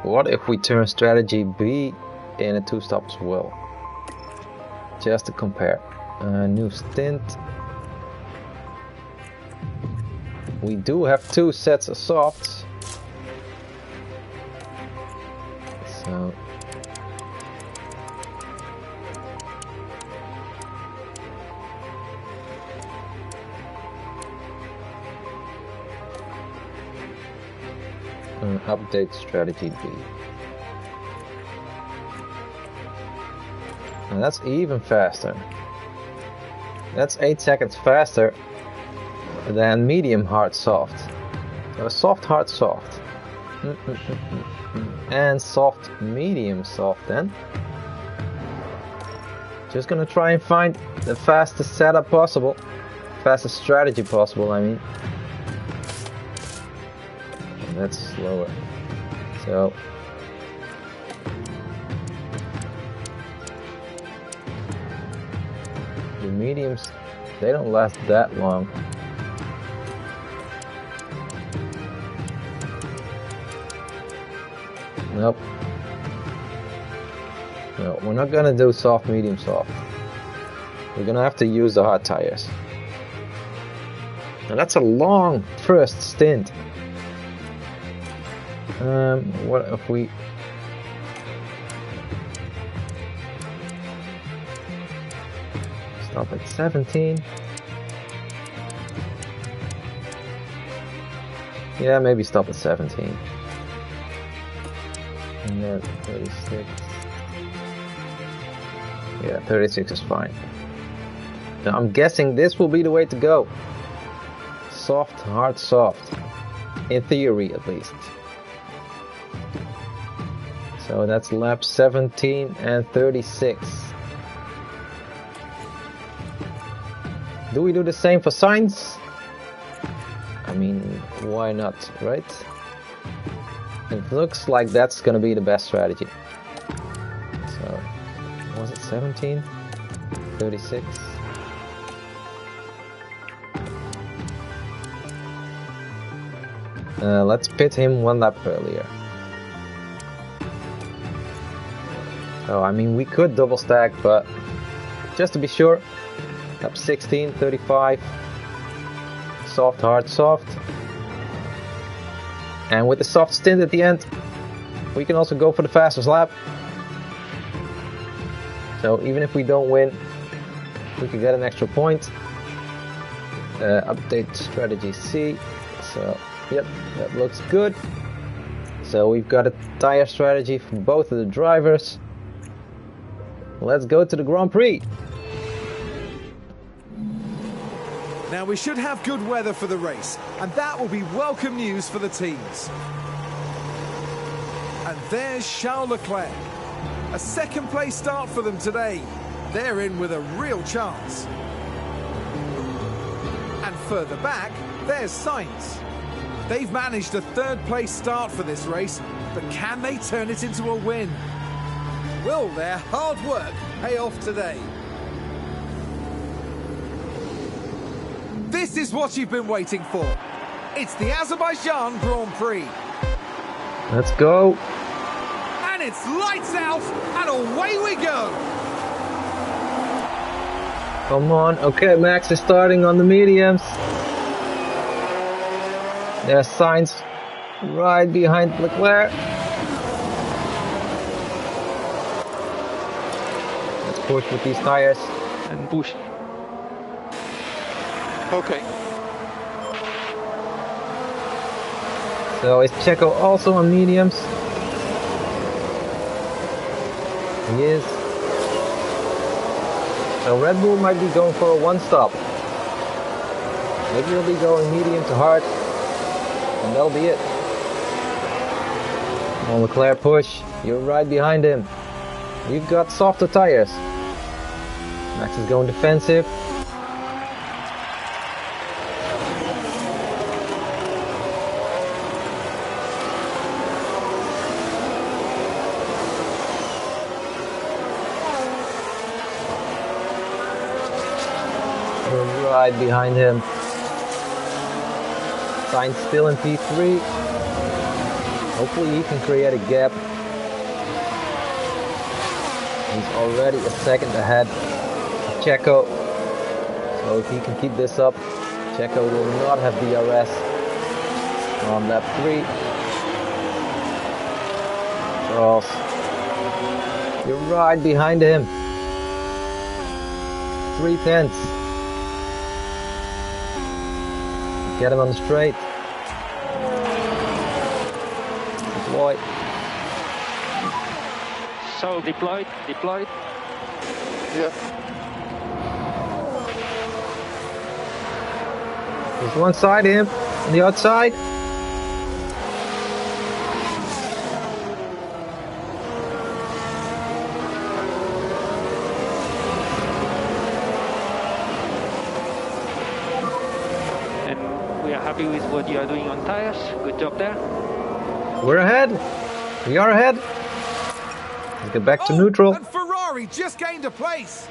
What if we turn strategy B in a 2-stop as well? Just to compare. New stint. We do have 2 sets of softs. So... update strategy B. And that's even faster. That's 8 seconds faster than medium hard soft. So soft hard soft. And soft medium soft then. Just gonna try and find the fastest setup possible. Fastest strategy possible, I mean. That's slower. So the mediums, they don't last that long. Nope. No, we're not gonna do soft, medium, soft. We're gonna have to use the hard tires. Now that's a long first stint. What if we... stop at 17? Yeah, maybe stop at 17. And then 36. Yeah, 36 is fine. Now I'm guessing this will be the way to go. Soft, hard, soft. In theory, at least. So that's lap 17 and 36. Do we do the same for Sainz? I mean, why not, right? It looks like that's gonna be the best strategy. So, was it 17? 36? Let's pit him 1 lap earlier. So, I mean, we could double stack, but just to be sure, lap 16, 35, soft, hard, soft. And with the soft stint at the end, we can also go for the fastest lap. So even if we don't win, we can get an extra point. Update strategy C. So, yep, that looks good. So we've got a tire strategy for both of the drivers. Let's go to the Grand Prix. Now we should have good weather for the race, and that will be welcome news for the teams. And there's Charles Leclerc. A second place start for them today. They're in with a real chance. And further back, there's Sainz. They've managed a third place start for this race, but can they turn it into a win? Will their hard work pay off today? This is what you've been waiting for. It's the Azerbaijan Grand Prix. Let's go. And it's lights out and away we go. Come on. Okay, Max is starting on the mediums. There's Sainz right behind Leclerc. Let's push with these tires. And push. Okay. So is Checo also on mediums? He is. So Red Bull might be going for a 1-stop. Maybe he'll be going medium to hard. And that'll be it. Come on, Leclerc, push. You're right behind him. We've got softer tires. Max is going defensive. We're right behind him. Sainz still in P3. Hopefully he can create a gap. He's already a second ahead of Checo. So if he can keep this up, Checo will not have DRS on lap 3. Charles, you're right behind him. 3/10. Get him on the straight. Deploy. So deployed. Yeah. There's one side of him, on the outside. And we are happy with what you are doing on tires. Good job there. We're ahead. We are ahead. Let's get back to neutral. And Ferrari just gained a place.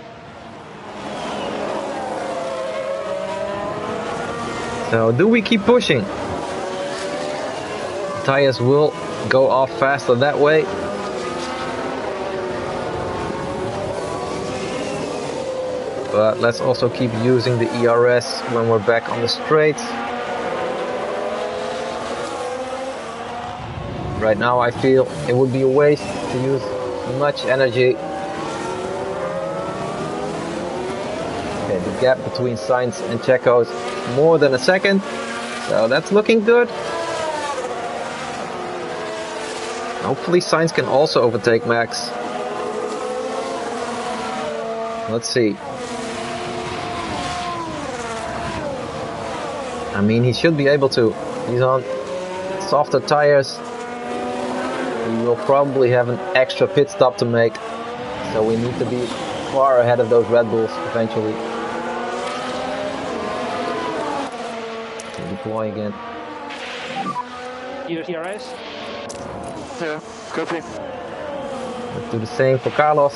So do we keep pushing? Tires will go off faster that way. But let's also keep using the ERS when we're back on the straights. Right now I feel it would be a waste to use much energy. Okay, the gap between Sainz and Checo is more than a second, so that's looking good. Hopefully Sainz can also overtake Max. Let's see. I mean, he should be able to. He's on softer tires. We will probably have an extra pit stop to make, so we need to be far ahead of those Red Bulls eventually. Okay, deploy again. ERS. Yeah, copy. Let's do the same for Carlos.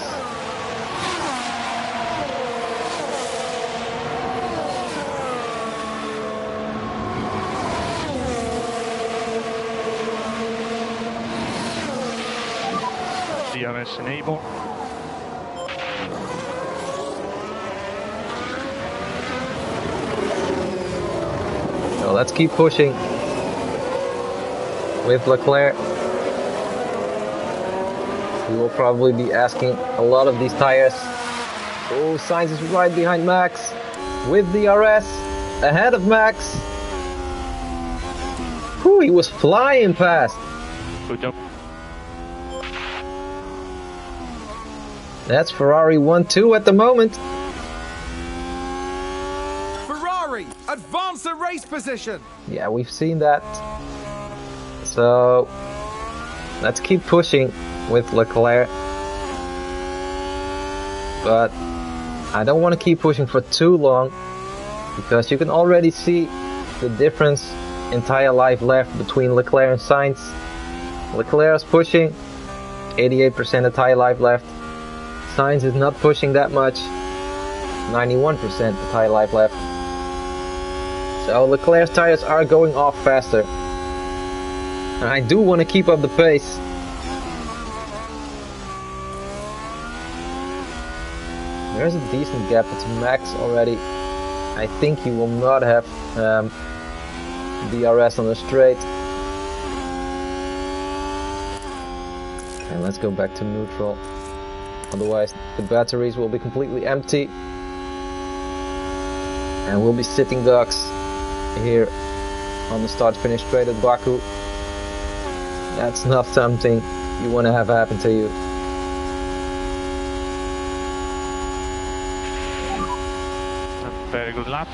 DRS enable. So let's keep pushing with Leclerc. We will probably be asking a lot of these tires. Oh, Sainz is right behind Max with DRS ahead of Max. Whew, he was flying past. Good job. That's Ferrari 1-2 at the moment. Ferrari advance the race position. Yeah, we've seen that. So let's keep pushing with Leclerc. But I don't want to keep pushing for too long, because you can already see the difference in tire life left between Leclerc and Sainz. Leclerc is pushing, 88% of tire life left. Sainz is not pushing that much, 91% of tire life left. So Leclerc's tires are going off faster. And I do want to keep up the pace. There's a decent gap to Max already. I think he will not have DRS on the straight. And let's go back to neutral. Otherwise the batteries will be completely empty. And we'll be sitting ducks here on the start-finish straight at Baku. That's not something you want to have happen to you. Very good lap.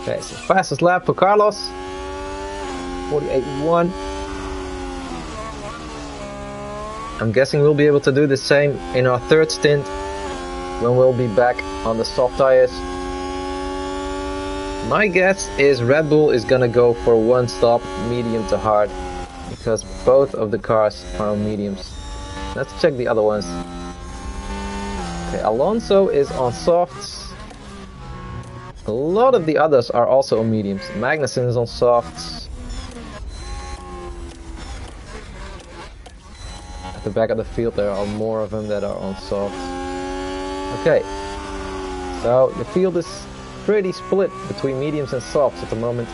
Okay, so fastest lap for Carlos. 48.1. I'm guessing we'll be able to do the same in our third stint, when we'll be back on the soft tires. My guess is Red Bull is gonna go for one stop, medium to hard, because both of the cars are on mediums. Let's check the other ones. Okay, Alonso is on softs. A lot of the others are also on mediums. Magnussen is on softs. At the back of the field there are more of them that are on softs. Okay, so the field is pretty split between mediums and softs at the moment.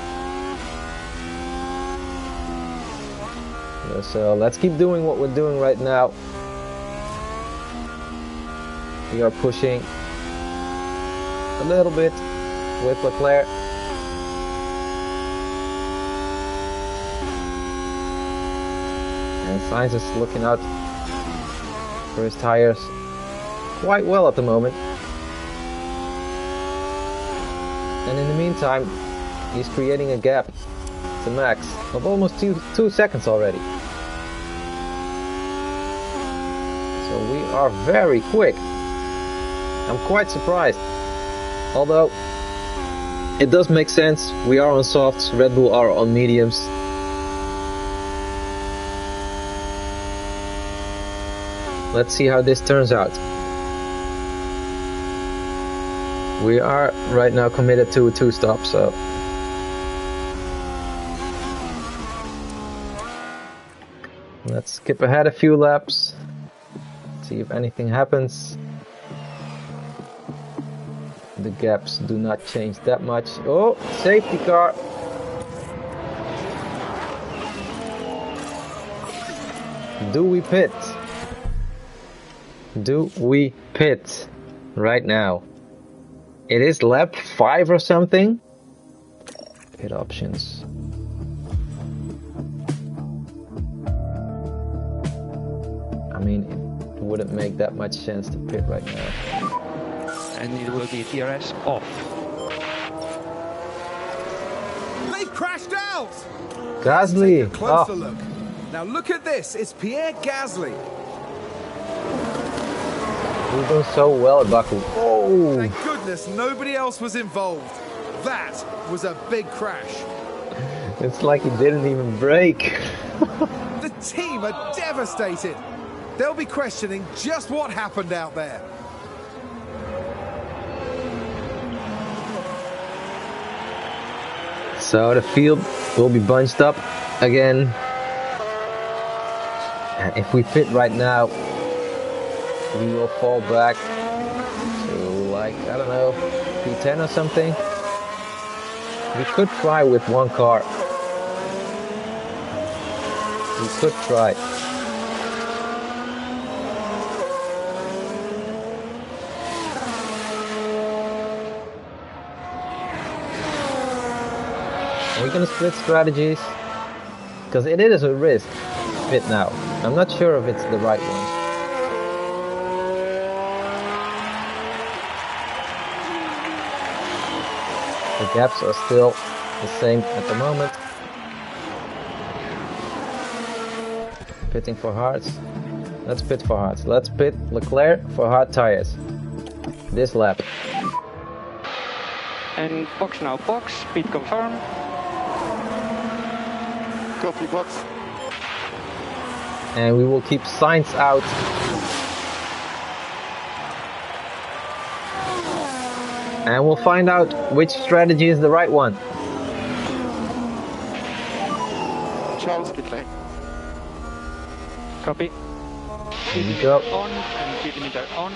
So let's keep doing what we're doing right now. We are pushing a little bit with Leclerc. And Sainz is looking out for his tires quite well at the moment. And in the meantime, he's creating a gap to Max of almost two seconds already. So we are very quick. I'm quite surprised. Although it does make sense. We are on softs, Red Bull are on mediums. Let's see how this turns out. We are right now committed to a 2-stop, so let's skip ahead a few laps, see if anything happens. The gaps do not change that much. Oh, safety car. Do we pit? Do we pit right now? It is lap 5 or something. Pit options. I mean, it wouldn't make that much sense to pit right now. And it will be DRS off. They've crashed out! Gasly! Take a closer look. Now look at this, it's Pierre Gasly. We're doing so well at Baku. Oh! Thank goodness nobody else was involved. That was a big crash. It's like he didn't even brake. The team are devastated. They'll be questioning just what happened out there. So the field will be bunched up again. And if we pit right now, we will fall back to, like, I don't know, P10 or something. We could try with one car. We could try. Are we gonna split strategies? Because it is a risk to pit now. I'm not sure if it's the right one. The gaps are still the same at the moment. Pitting for hards. Let's pit for hards. Let's pit Leclerc for hard tires. This lap. And box now, box, speed confirm. Copy box. And we will keep Sainz out. And we'll find out which strategy is the right one. Charles pit lane. Copy. Here we go. On and speed limiter on.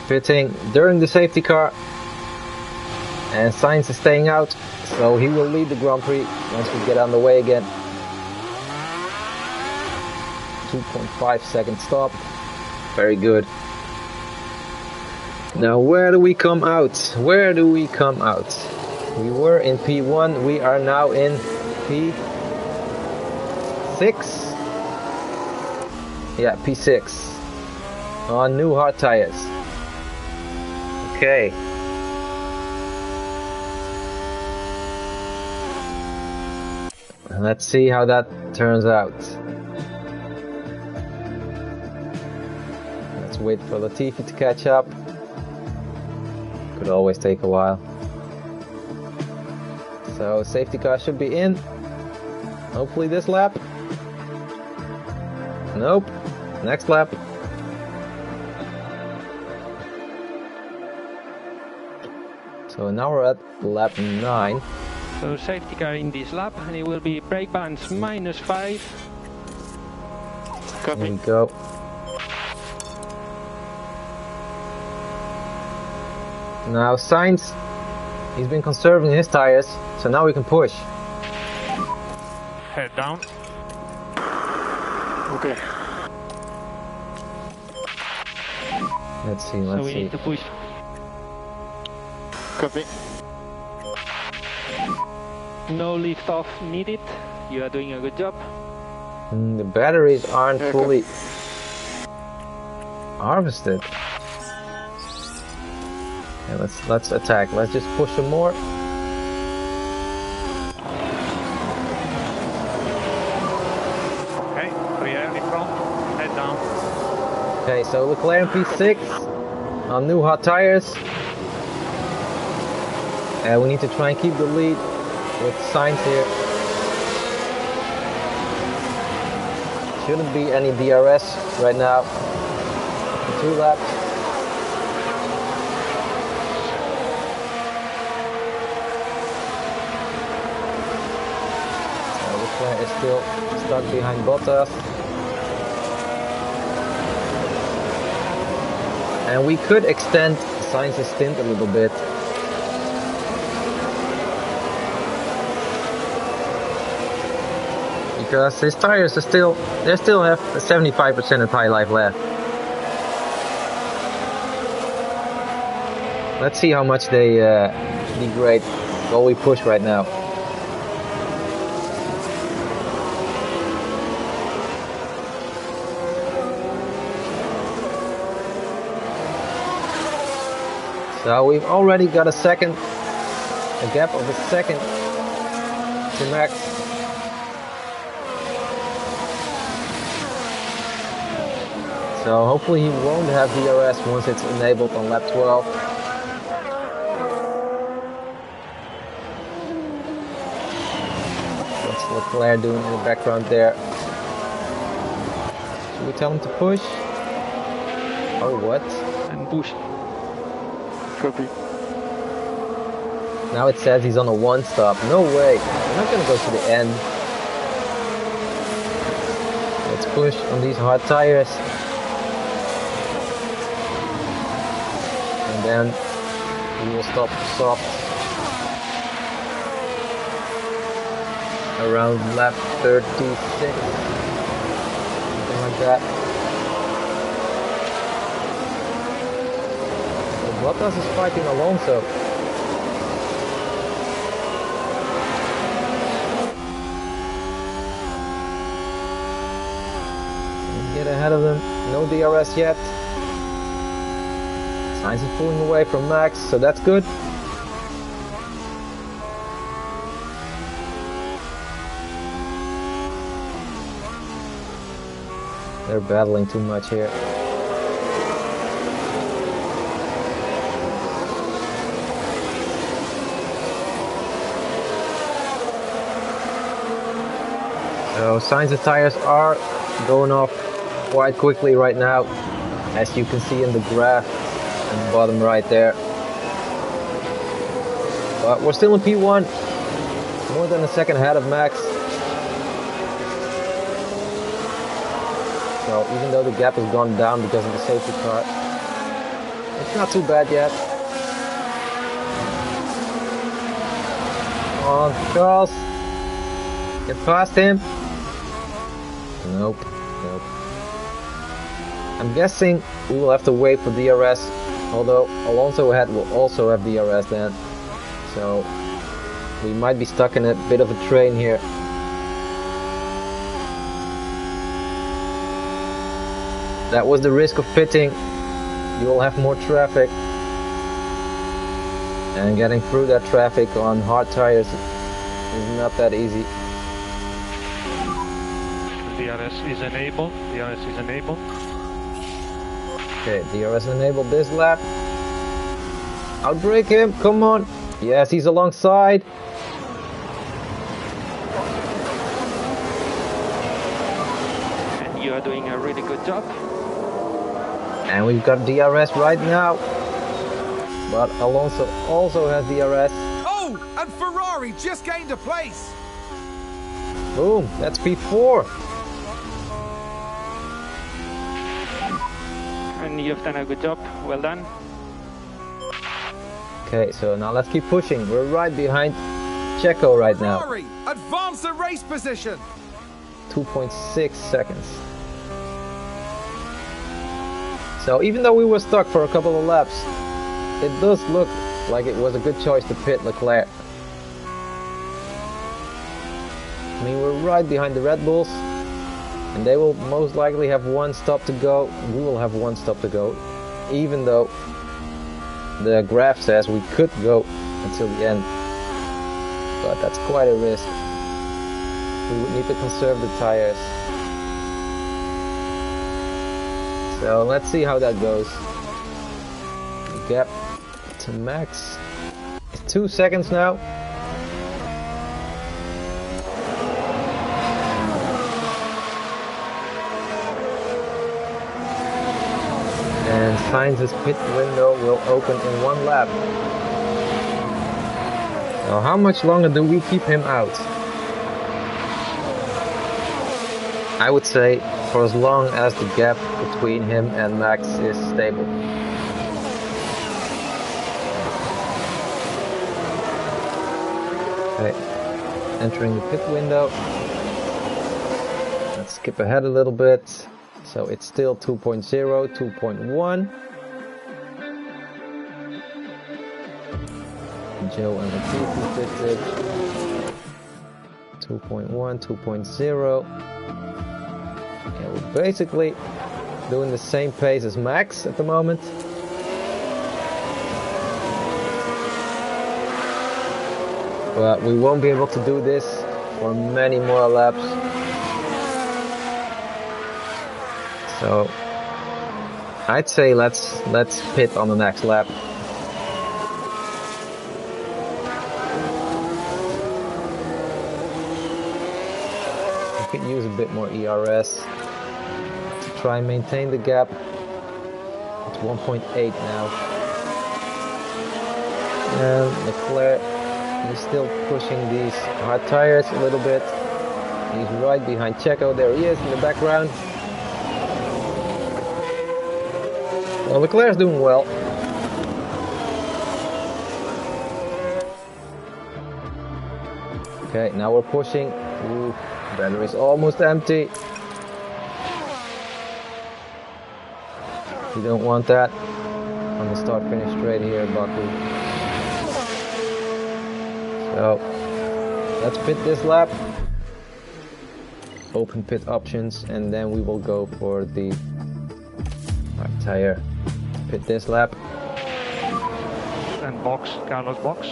Pitting during the safety car. And Sainz is staying out, so he will lead the Grand Prix once we get on the way again. 2.5 second stop. Very good. Now where do we come out? Where do we come out? We were in P1, we are now in P6. Yeah, P6. On new hard tires. Okay. Let's see how that turns out. Let's wait for Latifi to catch up. Could always take a while. So safety car should be in. Hopefully this lap. Nope. Next lap. So now we're at lap 9. So safety car in this lap, and it will be brake balance -5. Here we go. Now Sainz, he's been conserving his tires, so now we can push. Head down. Okay. Let's see, So let's we see. need to push. Copy. No lift off needed. You are doing a good job. The batteries aren't Yeah, fully harvested. Yeah, let's attack. Let's just push some more. Okay, free air in front. Head down. Okay, so Leclerc in P6 on new hot tires. And we need to try and keep the lead with Sainz here. Shouldn't be any DRS right now. 2 laps. Leclerc is still stuck behind Bottas. And we could extend Sainz's stint a little bit. Because his tires are they still have 75% of tire life left. Let's see how much they degrade while we push right now. So we've already got a gap of a second to Max. So hopefully he won't have DRS once it's enabled on lap 12. What's Leclerc doing in the background there? Should we tell him to push? Oh, what? And push. Copy. Now it says he's on a 1 stop. No way. We're not gonna go to the end. Let's push on these hard tires. And then we will stop soft around lap 36. Something like that. So Bottas is fighting Alonso. Get ahead of them. No DRS yet. Sainz is pulling away from Max, so that's good. They're battling too much here. So Sainz's tires are going off quite quickly right now, as you can see in the graph at the bottom right there. But we're still in P1, more than a second ahead of Max. So even though the gap has gone down because of the safety car, it's not too bad yet. Come on, Charles, get past him. Nope. I'm guessing we will have to wait for DRS, although Alonso will also have DRS then. So we might be stuck in a bit of a train here. That was the risk of pitting. You will have more traffic. And getting through that traffic on hard tires is not that easy. DRS is enabled. DRS is enabled. Okay, DRS enabled this lap. Outbrake him, come on. Yes, he's alongside. And you are doing a really good job. And we've got DRS right now. but Alonso also has DRS. Oh, and Ferrari just gained a place. Boom, that's P4. And you've done a good job. Well done. Okay, so now let's keep pushing. We're right behind Checo right now. Ferrari advance the race position. 2.6 seconds. So even though we were stuck for a couple of laps, it does look like it was a good choice to pit Leclerc. I mean, we're right behind the Red Bulls, and they will most likely have one stop to go. We will have one stop to go, even though the graph says we could go until the end. But that's quite a risk. We would need to conserve the tires. So let's see how that goes. The gap to Max is 2 seconds now. And Sainz's pit window will open in 1 lap. Now how much longer do we keep him out? I would say for as long as the gap between him and Max is stable. Okay, entering the pit window. Let's skip ahead a little bit. So it's still 2.0, 2.1. Joe and Latifi fitted. 2.1, 2.0. Yeah, we're basically doing the same pace as Max at the moment. But we won't be able to do this for many more laps. So I'd say let's pit on the next lap. We could use a bit more ERS to try and maintain the gap. It's 1.8 now. And Leclerc is still pushing these hard tires a little bit. He's right behind Checo. There he is in the background. Well, Leclerc's doing well. Okay, now we're pushing. Ooh, battery's almost empty. You don't want that on the start-finish straight here at Baku. So, let's pit this lap. Open pit options, and then we will go for the right tire. Pit this lap. And box, Carlos box.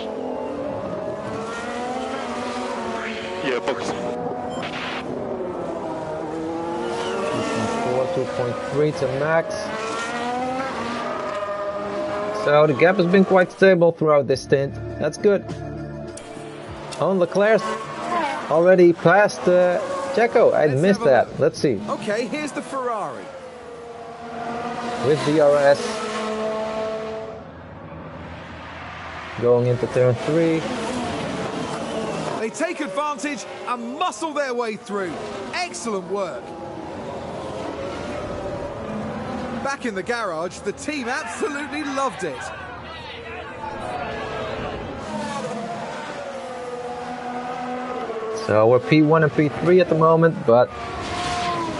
Yeah, box. 2.4, 2.3 to Max. So the gap has been quite stable throughout this stint. That's good. Oh, Leclerc's already passed Checo. I missed that. Let's see. Okay, here's the Ferrari. With DRS. Going into turn 3. They take advantage and muscle their way through. Excellent work. Back in the garage, the team absolutely loved it. So we're P1 and P3 at the moment, but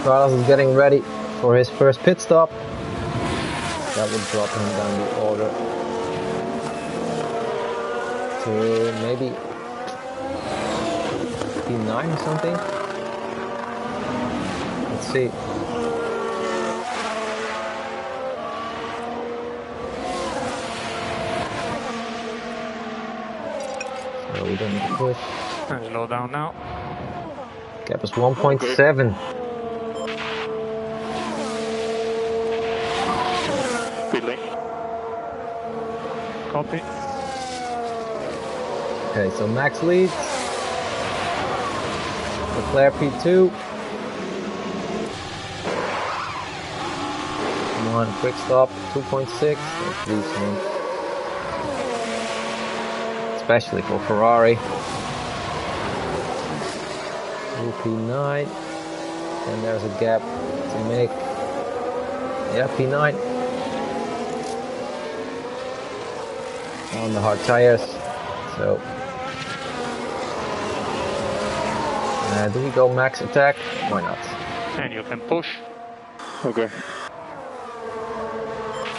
Carlos is getting ready for his first pit stop. That would drop him down the order to maybe P9 or something. Let's see. So we don't need to push. And slow down now. Gap is 1.7. Feeling. Copy. Okay, so Max leads. Leclerc P2. Come on, quick stop, 2.6. That's decent. especially for Ferrari. P9, and there's a gap to make. Yeah, P9 on the hard tires. So do we go max attack? Why not? And you can push. Okay.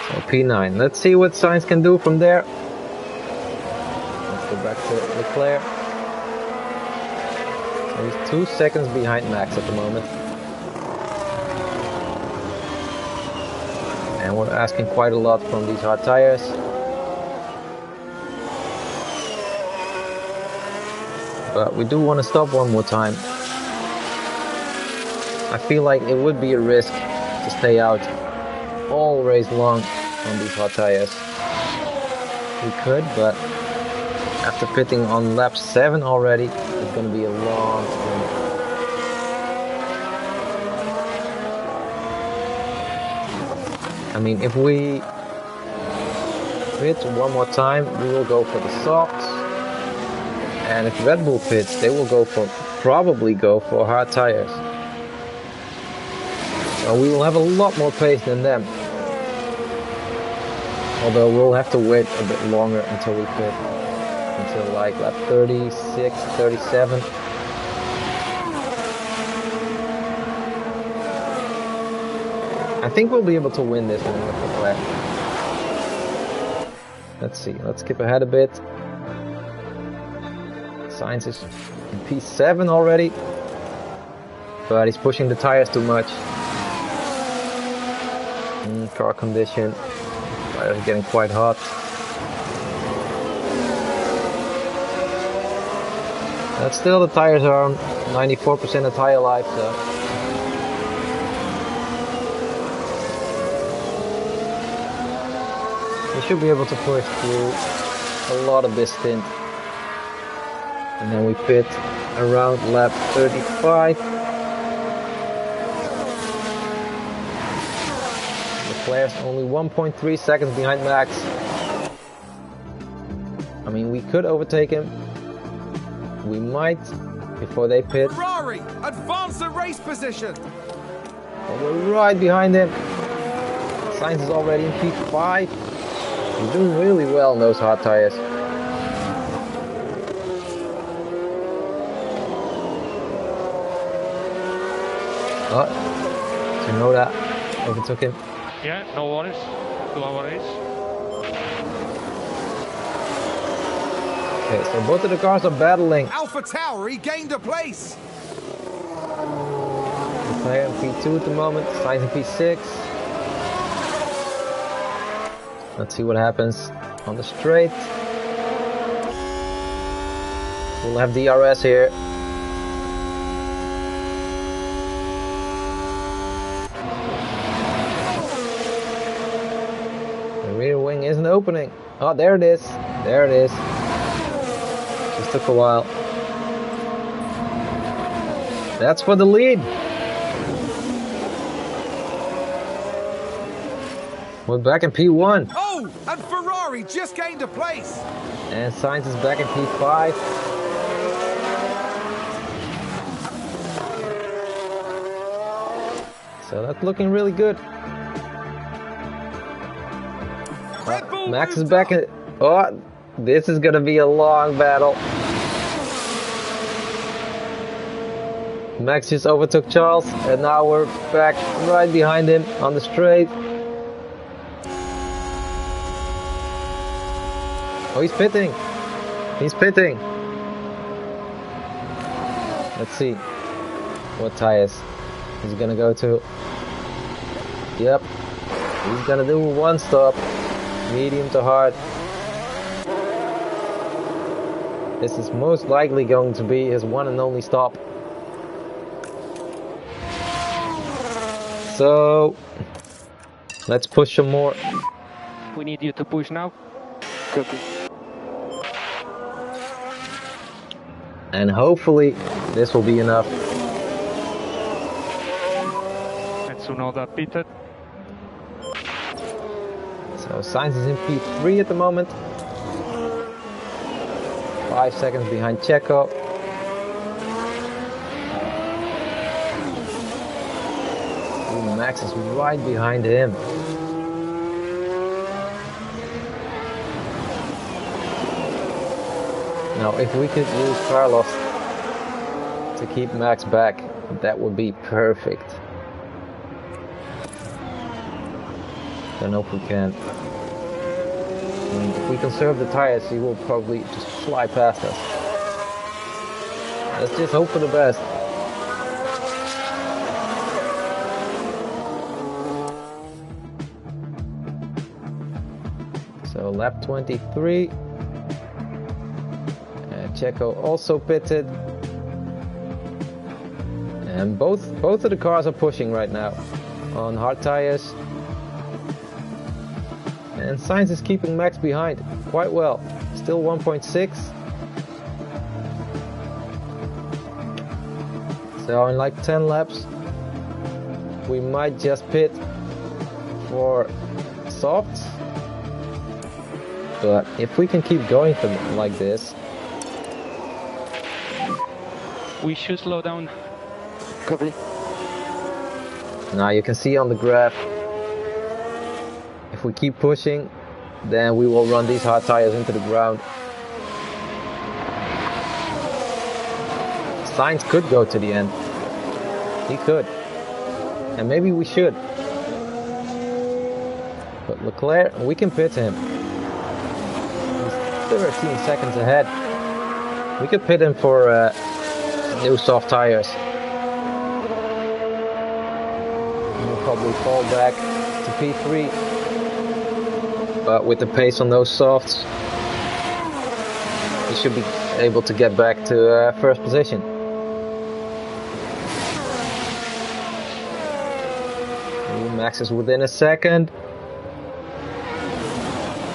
So P9. Let's see what Sainz can do from there. Let's go back to Leclerc. So he's 2 seconds behind Max at the moment. And we're asking quite a lot from these hard tires. But we do want to stop one more time. I feel like it would be a risk to stay out all race long on these hot tires. We could, but after pitting on lap 7 already, it's going to be a long sprint. I mean, if we pit one more time, we will go for the softs. And if Red Bull pits, they will probably go for hard tires. So we will have a lot more pace than them. Although we'll have to wait a bit longer until we pit. Until like lap 36, 37. I think we'll be able to win this one with Leclerc. Let's see, let's skip ahead a bit. Sainz is in P7 already, but he's pushing the tires too much. Car condition, tires are getting quite hot. But still, the tires are on 94% of tire life, so we should be able to push through a lot of this stint. And then we pit around lap 35. Leclerc's only 1.3 seconds behind Max. I mean, we could overtake him. We might before they pit. Ferrari, advance the race position. But we're right behind him. Sainz is already in P5. He's doing really well in those hard tires. Oh, Tsunoda overtook him. Yeah, no worries. 2 hour race. Okay, so both of the cars are battling. Alpha Tauri gained a place. Leclerc in P2 at the moment, Sainz in P6. Let's see what happens on the straight. We'll have DRS here. Rear wing isn't opening. Oh, there it is. There it is. Just took a while. That's for the lead. We're back in P1. Oh, and Ferrari just gained a place. And Sainz is back in P5. So that's looking really good. Max is back in. Oh, this is gonna be a long battle. Max just overtook Charles, and now we're back right behind him on the straight. Oh, he's pitting. He's pitting. Let's see what tires he's gonna go to. Yep, he's gonna do one stop. Medium to hard. This is most likely going to be his one and only stop. So let's push some more. We need you to push now. Copy. And hopefully this will be enough. And Tsunoda pitted. So Sainz is in P3 at the moment. 5 seconds behind Checo. Ooh, Max is right behind him. Now, if we could use Carlos to keep Max back, that would be perfect. Don't know if we can. If we conserve the tires, he will probably just fly past us. Let's just hope for the best. So lap 23. Checo also pitted. And both of the cars are pushing right now on hard tires. And Sainz is keeping Max behind quite well. Still 1.6. So in like 10 laps, we might just pit for softs. But if we can keep going for like this, We should slow down. Copy. now you can see on the graph, if we keep pushing, then we will run these hard tires into the ground. Sainz could go to the end. He could. And maybe we should. But Leclerc, we can pit him. He's 13 seconds ahead. We could pit him for new soft tires. We'll probably fall back to P3. But with the pace on those softs, we should be able to get back to first position. Ooh, Max is within a second.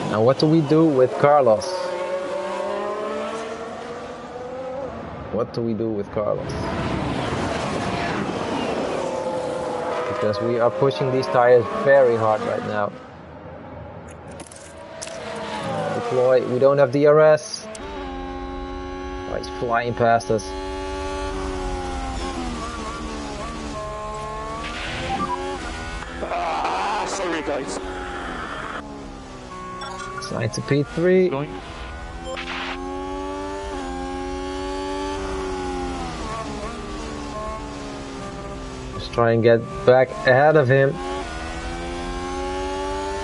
Now what do we do with Carlos? What do we do with Carlos? Because we are pushing these tires very hard right now. Deploy, we don't have DRS. Oh, he's flying past us. Sorry guys. Sainz to P3. Going. Just try and get back ahead of him.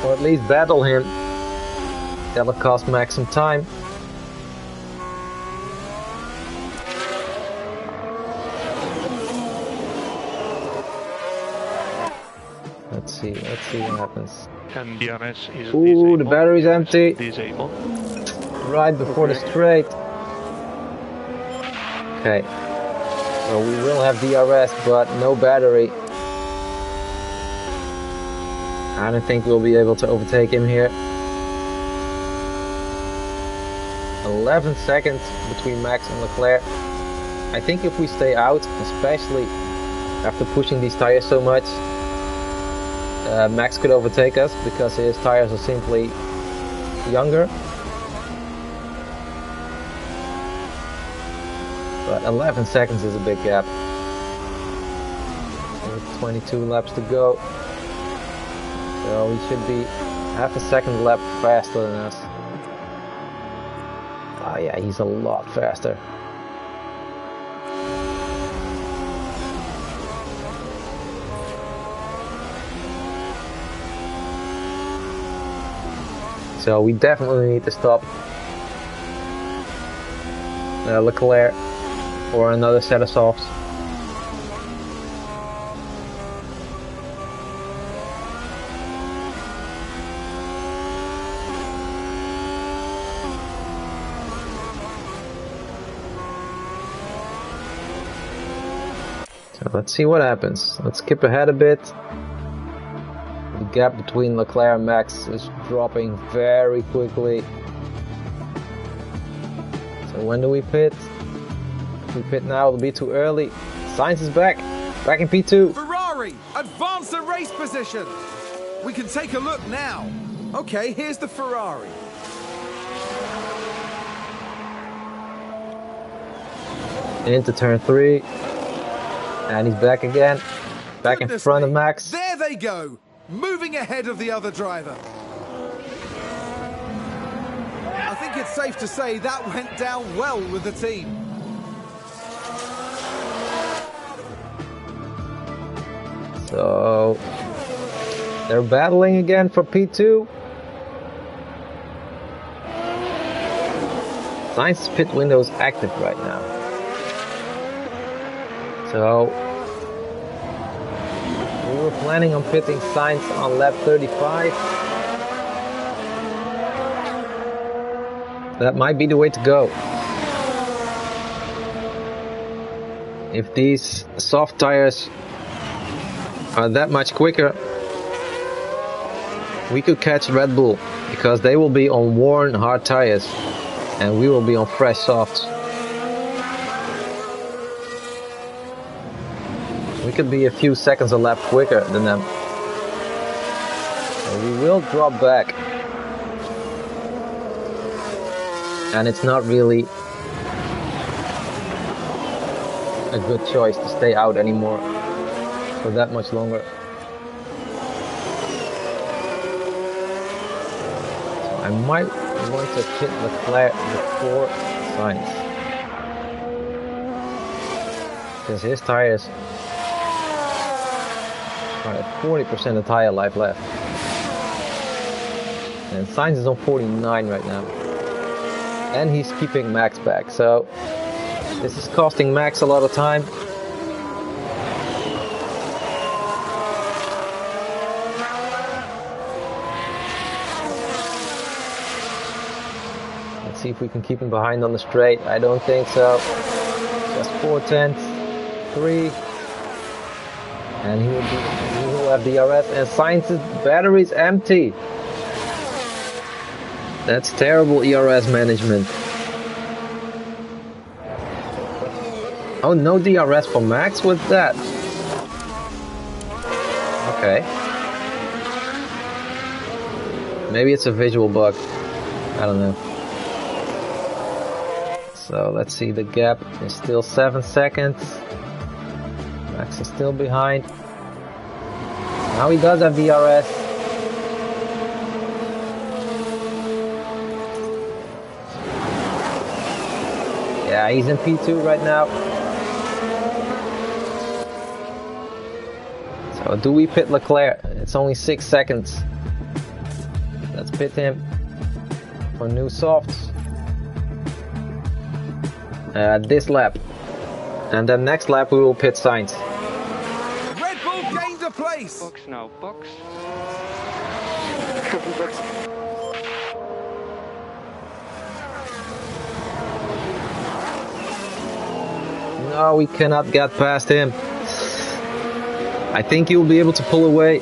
Or at least battle him. That'll cost Max some time. Let's see what happens. And DRS is Ooh, disabled. the battery's empty. Disabled. Right before the straight. Okay. So we will have DRS, but no battery. I don't think we'll be able to overtake him here. 11 seconds between Max and Leclerc. I think if we stay out, especially after pushing these tires so much, Max could overtake us because his tires are simply younger. But 11 seconds is a big gap. With 22 laps to go. So he should be half a second lap faster than us. Oh yeah, he's a lot faster. So we definitely need to stop Leclerc for another set of softs. So let's see what happens. Let's skip ahead a bit. The gap between Leclerc and Max is dropping very quickly. So when do we pit? If we pit now, it'll be too early. Sainz is back in P2. Ferrari advance the race position. We can take a look now. Okay, here's the Ferrari. Into turn 3. And he's back again. Back in front of Max. There they go, moving ahead of the other driver. I think it's safe to say that went down well with the team. So they're battling again for P2. Sainz's pit window is active right now. So we were planning on pitting Sainz on lap 35. That might be the way to go. If these soft tires are that much quicker, we could catch Red Bull, because they will be on worn hard tires and we will be on fresh softs. We could be a few seconds a lap quicker than them. So we will drop back. And it's not really a good choice to stay out anymore for that much longer. So I might want to pit Leclerc before Sainz, because his tires are at 40% of tire life left. And Sainz is on 49 right now. And he's keeping Max back, so this is costing Max a lot of time. Let's see if we can keep him behind on the straight. I don't think so. Just 4/10, 3, and he will have DRS. And Sainz's battery's empty. That's terrible ERS management. Oh, no DRS for Max with that. Okay. Maybe it's a visual bug. I don't know. So let's see, the gap is still 7 seconds. Max is still behind. Now he does have DRS. Yeah, he's in P2 right now. So do we pit Leclerc? It's only 6 seconds. Let's pit him for new softs. This lap. And then next lap we will pit Sainz. Red Bull gained a place. Box now, box. No, we cannot get past him. I think he will be able to pull away.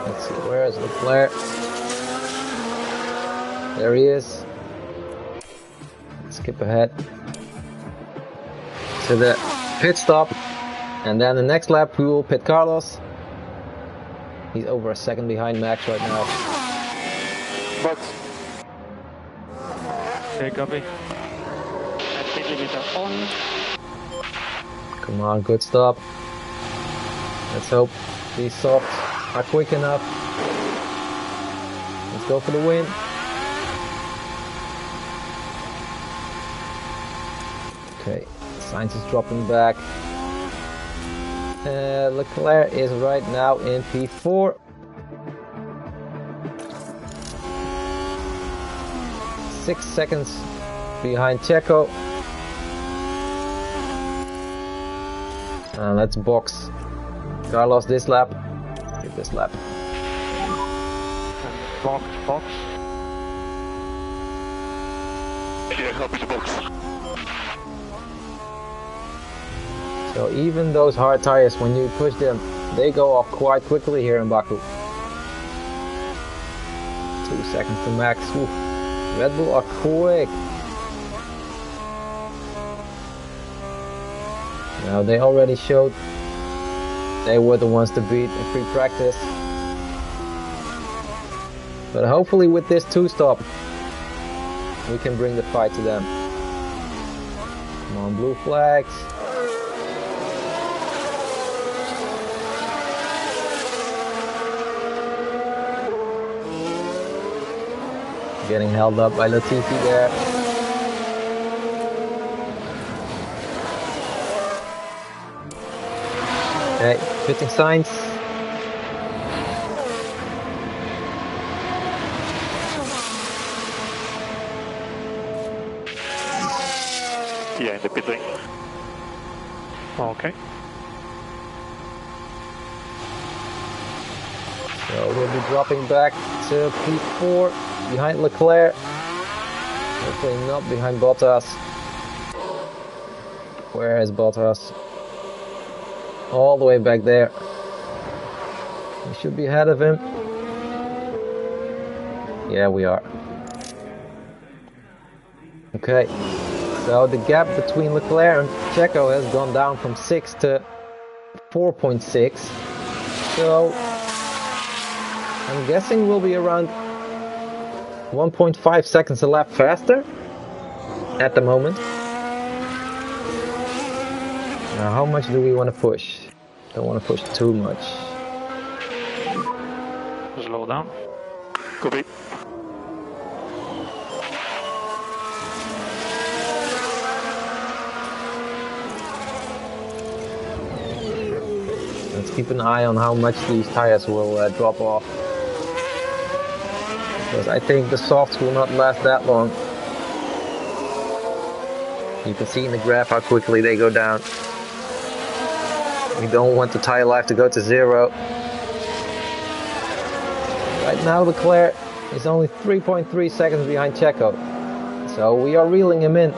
Let's see, where is Leclerc? There he is. Skip ahead to the pit stop, and then the next lap we will pit Carlos. He's over a second behind Max right now. Box. Okay, copy. And speed limiter on. Come on, good stop. Let's hope these softs are quick enough. Let's go for the win. Okay, Sainz is dropping back. Leclerc is right now in P4. 6 seconds behind Checo. Let's box Carlos this lap. Get this lap. Box, box. Yeah, copy the box. So even those hard tires, when you push them, they go off quite quickly here in Baku. seconds to Max. Ooh. Red Bull are quick. Now they already showed they were the ones to beat in free practice. But hopefully with this 2-stop, we can bring the fight to them. Come on, blue flags. Getting held up by Latifi there. Okay, pitting signs. Yeah, in the pit lane. Okay. So we'll be dropping back to P4 behind Leclerc. Hopefully not behind Bottas. Where is Bottas? All the way back there. We should be ahead of him. Yeah, we are. Okay. So the gap between Leclerc and Checo has gone down from 6 to 4.6. So I'm guessing we'll be around 1.5 seconds a lap faster at the moment. Now how much do we want to push? Don't want to push too much. Slow down. Copy. Let's keep an eye on how much these tires will drop off. Because I think the softs will not last that long. You can see in the graph how quickly they go down. We don't want the tire life to go to 0. Right now Leclerc is only 3.3 seconds behind Checo. So we are reeling him in.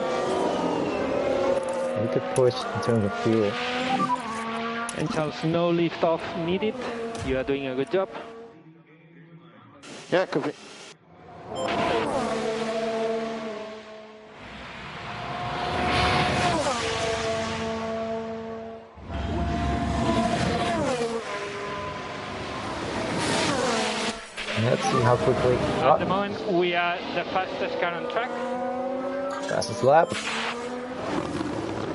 We could push in terms of fuel. And Charles, no lift off needed. You are doing a good job. Yeah, copy. Let's see how quickly. At the moment, we are the fastest car on track. Fastest lap.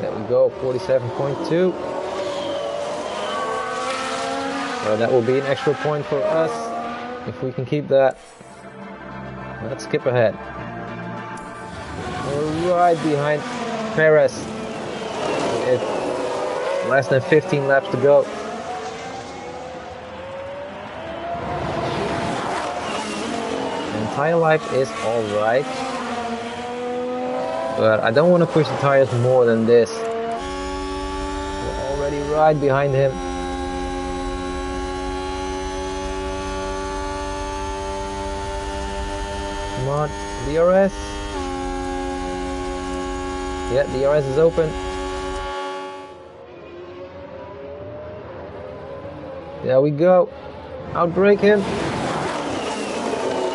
There we go, 47.2. So that will be an extra point for us if we can keep that. Let's skip ahead. We're right behind Perez. With less than 15 laps to go. And tire life is alright. But I don't want to push the tires more than this. We're already right behind him. Come on, DRS. Yeah, DRS is open. There we go. Outbrake him.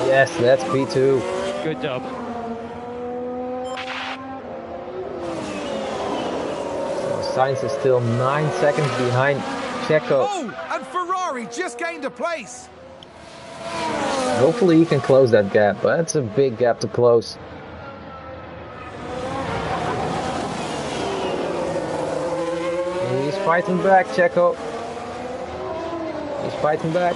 Yes, that's P2. Good job. So Sainz is still 9 seconds behind Checo. Oh, and Ferrari just gained a place. Hopefully he can close that gap, but it's a big gap to close. And he's fighting back, Checo. He's fighting back.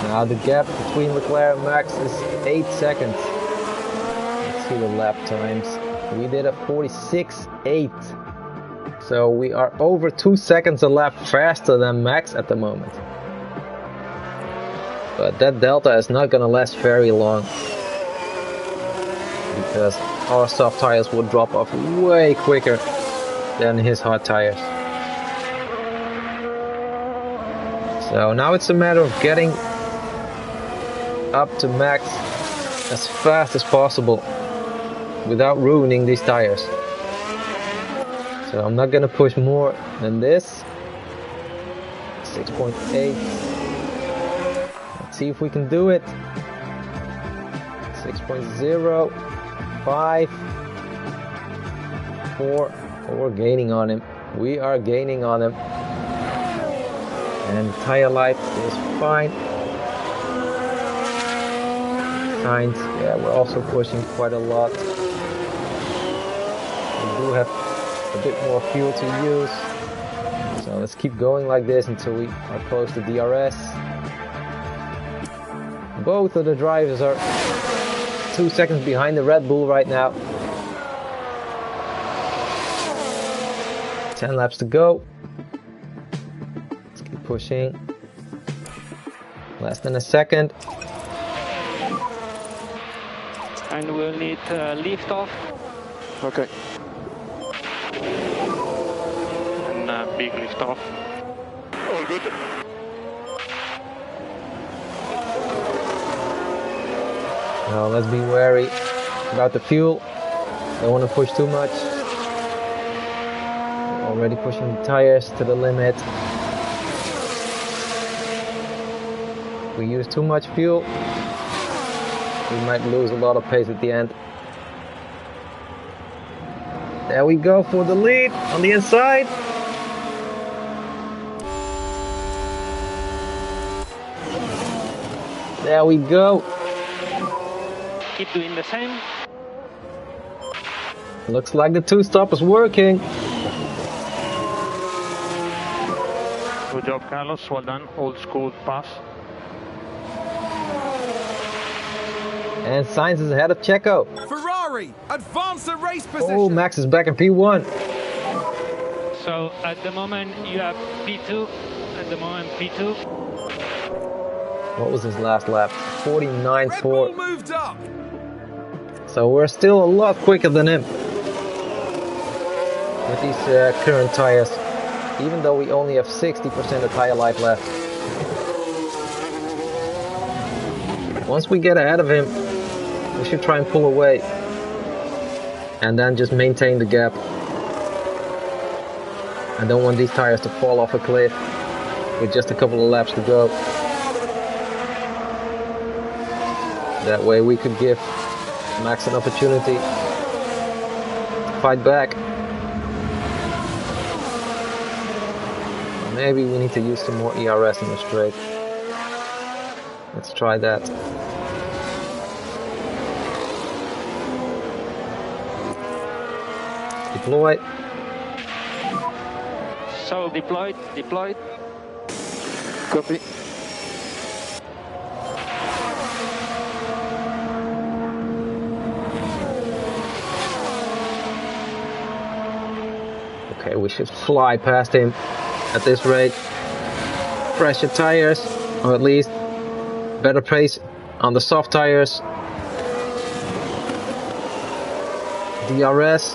Now the gap between Leclerc and Max is 8 seconds. Let's see the lap times. We did a 46.8. So we are over 2 seconds a lap faster than Max at the moment. But that delta is not gonna last very long. Because our soft tires will drop off way quicker than his hard tires. So now it's a matter of getting up to Max as fast as possible without ruining these tires. So I'm not gonna push more than this. 6.8. Let's see if we can do it. 6.0, 5, 4. Oh, we're gaining on him. We are gaining on him. And tire life is fine. Signs, yeah, we're also pushing quite a lot. We do have a bit more fuel to use. So let's keep going like this until we are close to DRS. Both of the drivers are 2 seconds behind the Red Bull right now. 10 laps to go. Let's keep pushing. Less than a second. And we'll need lift off. Okay. And big lift off. All good. Now let's be wary about the fuel. Don't want to push too much. Already pushing the tires to the limit. If we use too much fuel, we might lose a lot of pace at the end. There we go for the lead on the inside. There we go. Keep doing the same. Looks like the two-stop is working. Good job, Carlos. Well done. Old school pass. And Sainz is ahead of Checo. Ferrari advance the race position. Oh, Max is back in P1. So at the moment you have P2. At the moment P2. What was his last lap? Red Bull 49.4. moved up. So we're still a lot quicker than him with these current tires, even though we only have 60% of tire life left. Once we get ahead of him, we should try and pull away and then just maintain the gap. I don't want these tires to fall off a cliff with just a couple of laps to go. That way we could give Max an opportunity to fight back. Maybe we need to use some more ERS in the straight. Let's try that. Deploy. So deployed. Copy. Okay, we should fly past him at this rate. Fresher tires, or at least better pace on the soft tires. DRS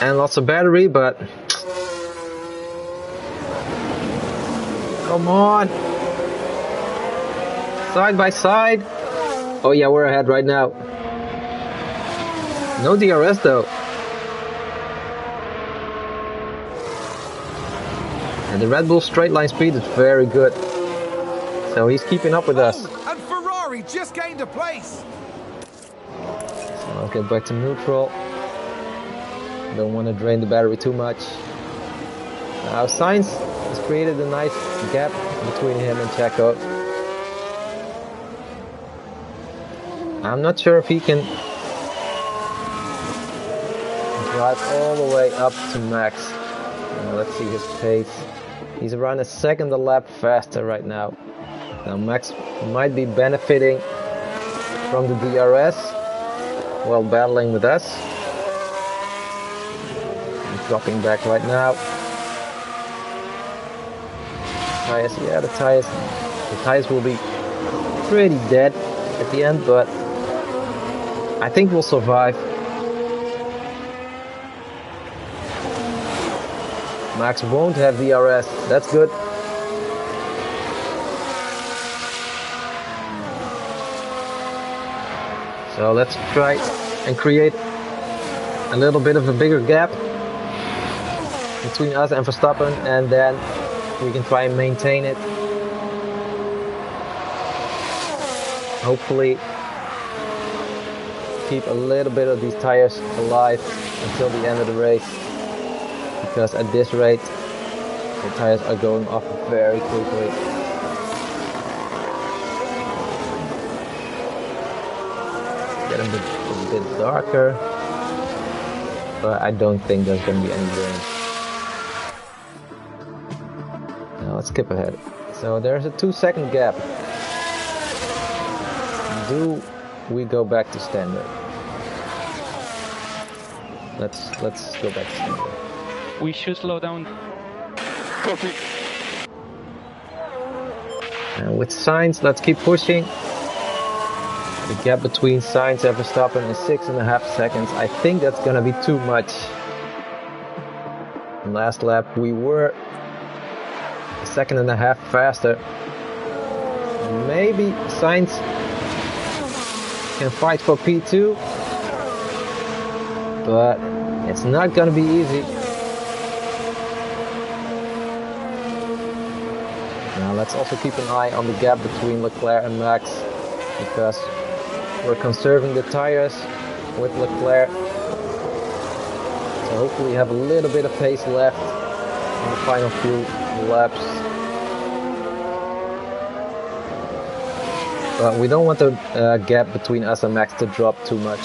and lots of battery, but come on, side by side. Oh yeah, we're ahead right now. No DRS though. And the Red Bull straight line speed is very good. So he's keeping up with us. Oh, and Ferrari just gained a place. So I'll get back to neutral. Don't want to drain the battery too much. Now Sainz has created a nice gap between him and Checo. I'm not sure if he can drive all the way up to Max. Let's see his pace. He's around a second a lap faster right now. Now Max might be benefiting from the DRS while battling with us. He's dropping back right now. Tires, yeah, the tires will be pretty dead at the end, but I think we'll survive. Max won't have DRS, that's good. So let's try and create a little bit of a bigger gap between us and Verstappen, and then We can try and maintain it. Hopefully keep a little bit of these tires alive until the end of the race, because at this rate the tires are going off very quickly. Getting a bit darker, but I don't think there's going to be any rain. Now let's skip ahead. So there's a 2-second gap. Do we go back to standard? Let's go back to standard. We should slow down. Copy. And with Sainz, let's keep pushing. The gap between Sainz and Verstappen is 6.5 seconds. I think that's gonna be too much. Last lap we were 1.5 seconds faster. Maybe Sainz can fight for P2, but it's not gonna be easy. Now let's also keep an eye on the gap between Leclerc and Max, because we're conserving the tires with Leclerc. So hopefully we have a little bit of pace left in the final few laps. But we don't want the gap between us and Max to drop too much.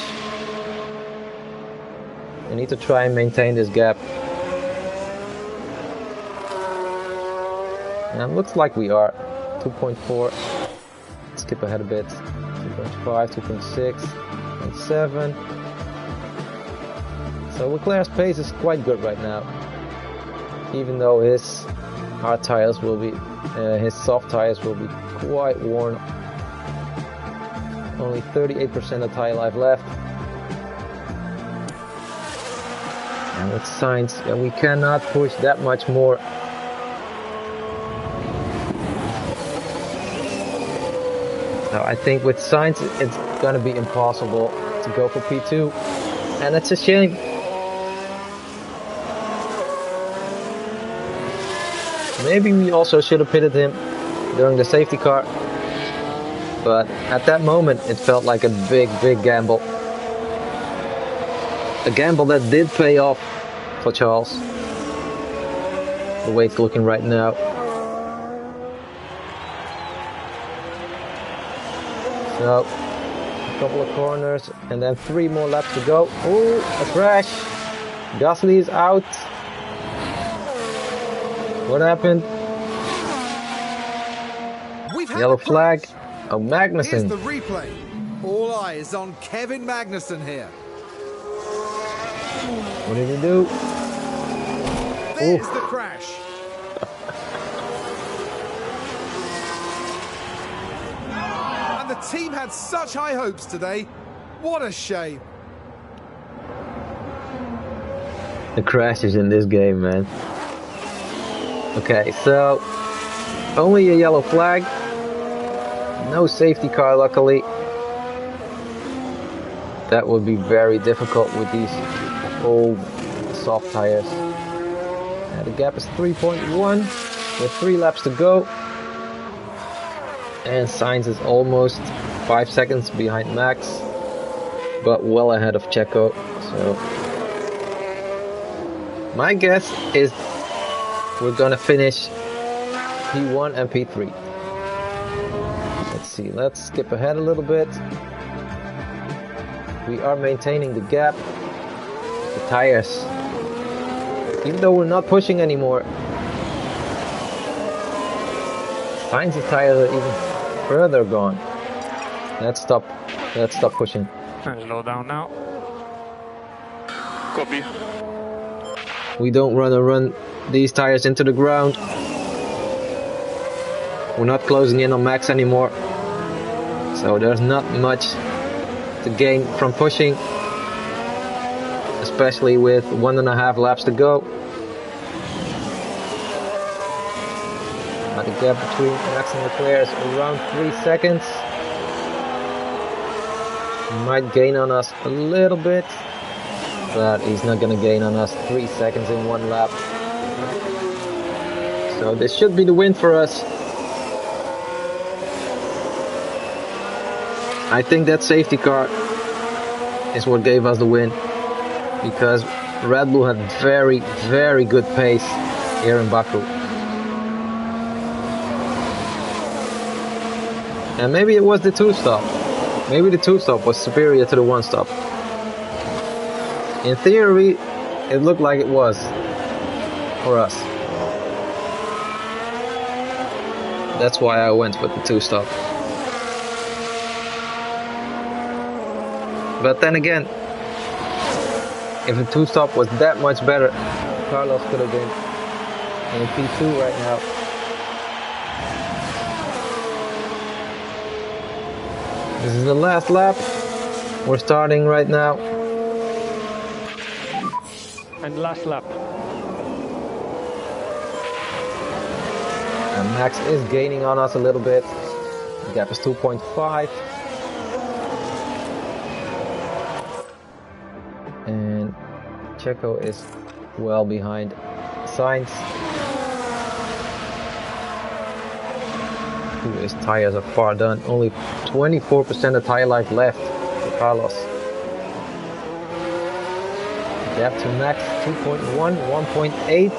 We need to try and maintain this gap. And it looks like we are. 2.4. Skip ahead a bit. 2.5, 2.6, 2.7. So Leclerc's pace is quite good right now. Even though his hard tires will be, his soft tires will be quite worn. Only 38% of tire life left. And with Sainz, we cannot push that much more. Now I think with Sainz it's gonna be impossible to go for P2, and it's a shame. Maybe we also should have pitted him during the safety car. But at that moment, it felt like a big gamble. A gamble that did pay off for Charles. The way it's looking right now. So, a couple of corners and then 3 more laps to go. Oh, a crash. Gasly is out. What happened? Yellow flag. Oh, Magnussen. Here's the replay. All eyes on Kevin Magnussen here. What did he do? There's the crash. And the team had such high hopes today. What a shame. The crashes in this game, man. Okay, so only a yellow flag. No safety car, luckily. That would be very difficult with these old soft tires. The gap is 3.1 with 3 laps to go. And Sainz is almost 5 seconds behind Max, but well ahead of Checo. So my guess is we're gonna finish P1 and P3. Let's see, let's skip ahead a little bit. We are maintaining the gap. The tires, even though we're not pushing anymore, Sainz's tires are even further gone. Let's stop pushing. And slow down now. Copy. We don't run these tires into the ground. We're not closing in on Max anymore. So there's not much to gain from pushing, especially with 1.5 laps to go. Now the gap between Max and Leclerc is around 3 seconds. He might gain on us a little bit, but he's not gonna gain on us 3 seconds in 1 lap. So this should be the win for us. I think that safety car is what gave us the win, because Red Bull had very, very good pace here in Baku. And maybe it was the 2-stop. Maybe the 2-stop was superior to the 1-stop. In theory, it looked like it was for us. That's why I went with the 2-stop. But then again, if the 2-stop was that much better, Carlos could have been in P2 right now. This is the last lap. We're starting right now. And last lap. And Max is gaining on us a little bit. The gap is 2.5. And Checo is well behind Sainz, his tires are far done. Only 24% of tire life left for Carlos. Gap to Max 2.1, 1.8.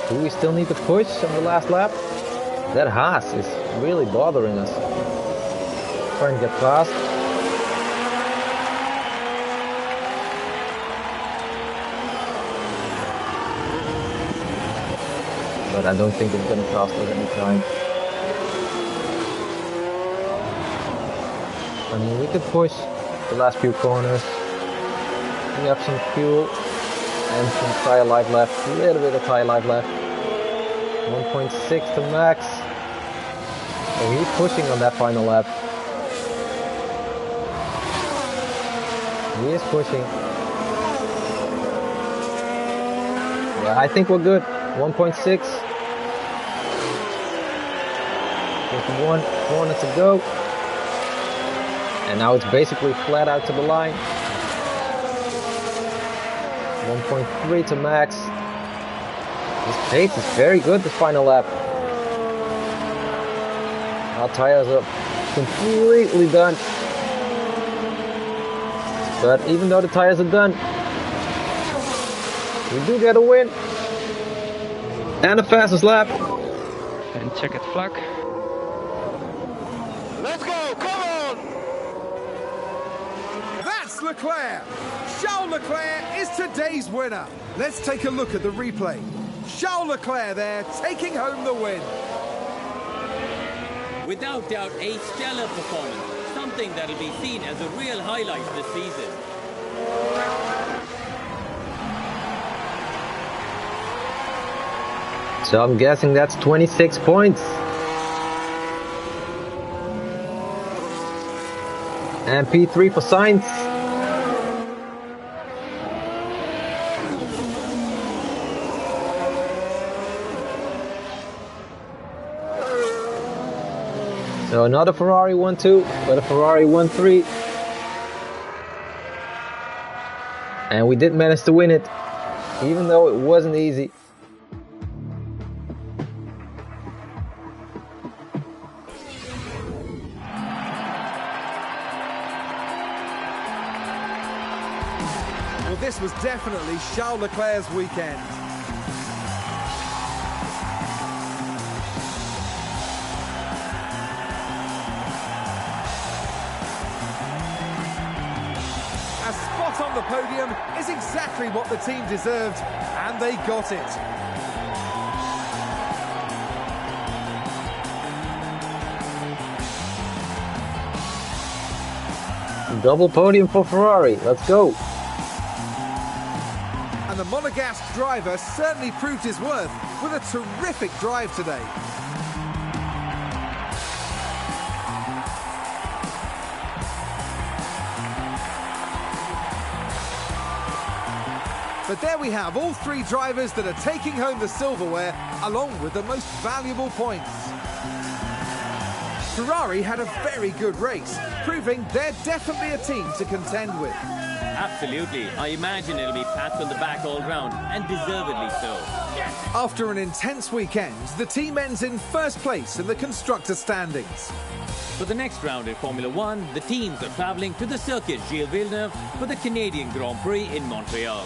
Do we still need to push on the last lap? That Haas is really bothering us. Trying to get past. But I don't think it's going to cost us any time. I mean, we could push the last few corners. We have some fuel and some tire life left. A little bit of tire life left. 1.6 to Max. Oh, he's pushing on that final lap. He is pushing. Yeah, I think we're good. 1.6. Just one corner to go. And now it's basically flat out to the line. 1.3 to Max. His pace is very good this final lap. Our tires are completely done. But even though the tires are done, we do get a win. And the fastest lap. And checkered flag. Let's go, come on! That's Leclerc. Charles Leclerc is today's winner. Let's take a look at the replay. Charles Leclerc there, taking home the win. Without doubt, a stellar performance. Something that'll be seen as a real highlight this season. So I'm guessing that's 26 points. And P3 for Sainz. So another Ferrari 1-2, but a Ferrari 1-3. And we did manage to win it, even though it wasn't easy. Well, this was definitely Charles Leclerc's weekend. A spot on the podium is exactly what the team deserved, and they got it. Double podium for Ferrari, let's go. And the Monegasque driver certainly proved his worth with a terrific drive today. But there we have all three drivers that are taking home the silverware, along with the most valuable points. Ferrari had a very good race, proving they're definitely a team to contend with. Absolutely. I imagine it'll be pats on the back all round, and deservedly so. After an intense weekend, the team ends in first place in the constructor standings. For the next round in Formula 1, the teams are travelling to the Circuit Gilles Villeneuve for the Canadian Grand Prix in Montreal.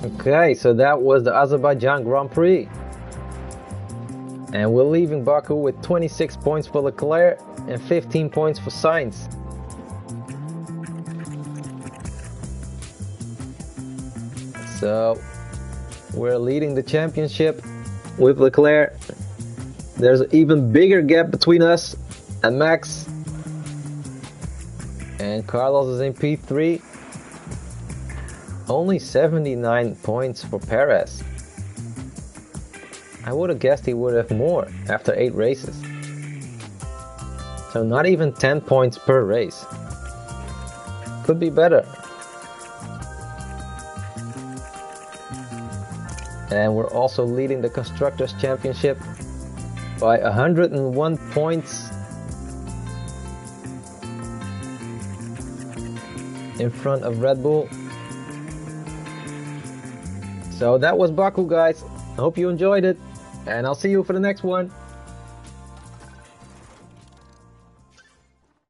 Okay, so that was the Azerbaijan Grand Prix. And we're leaving Baku with 26 points for Leclerc and 15 points for Sainz. So we're leading the championship with Leclerc. There's an even bigger gap between us and Max. And Carlos is in P3. Only 79 points for Perez. I would have guessed he would have more after 8 races. So not even 10 points per race. Could be better. And we're also leading the Constructors' Championship by 101 points in front of Red Bull. So that was Baku, guys. I hope you enjoyed it, and I'll see you for the next one.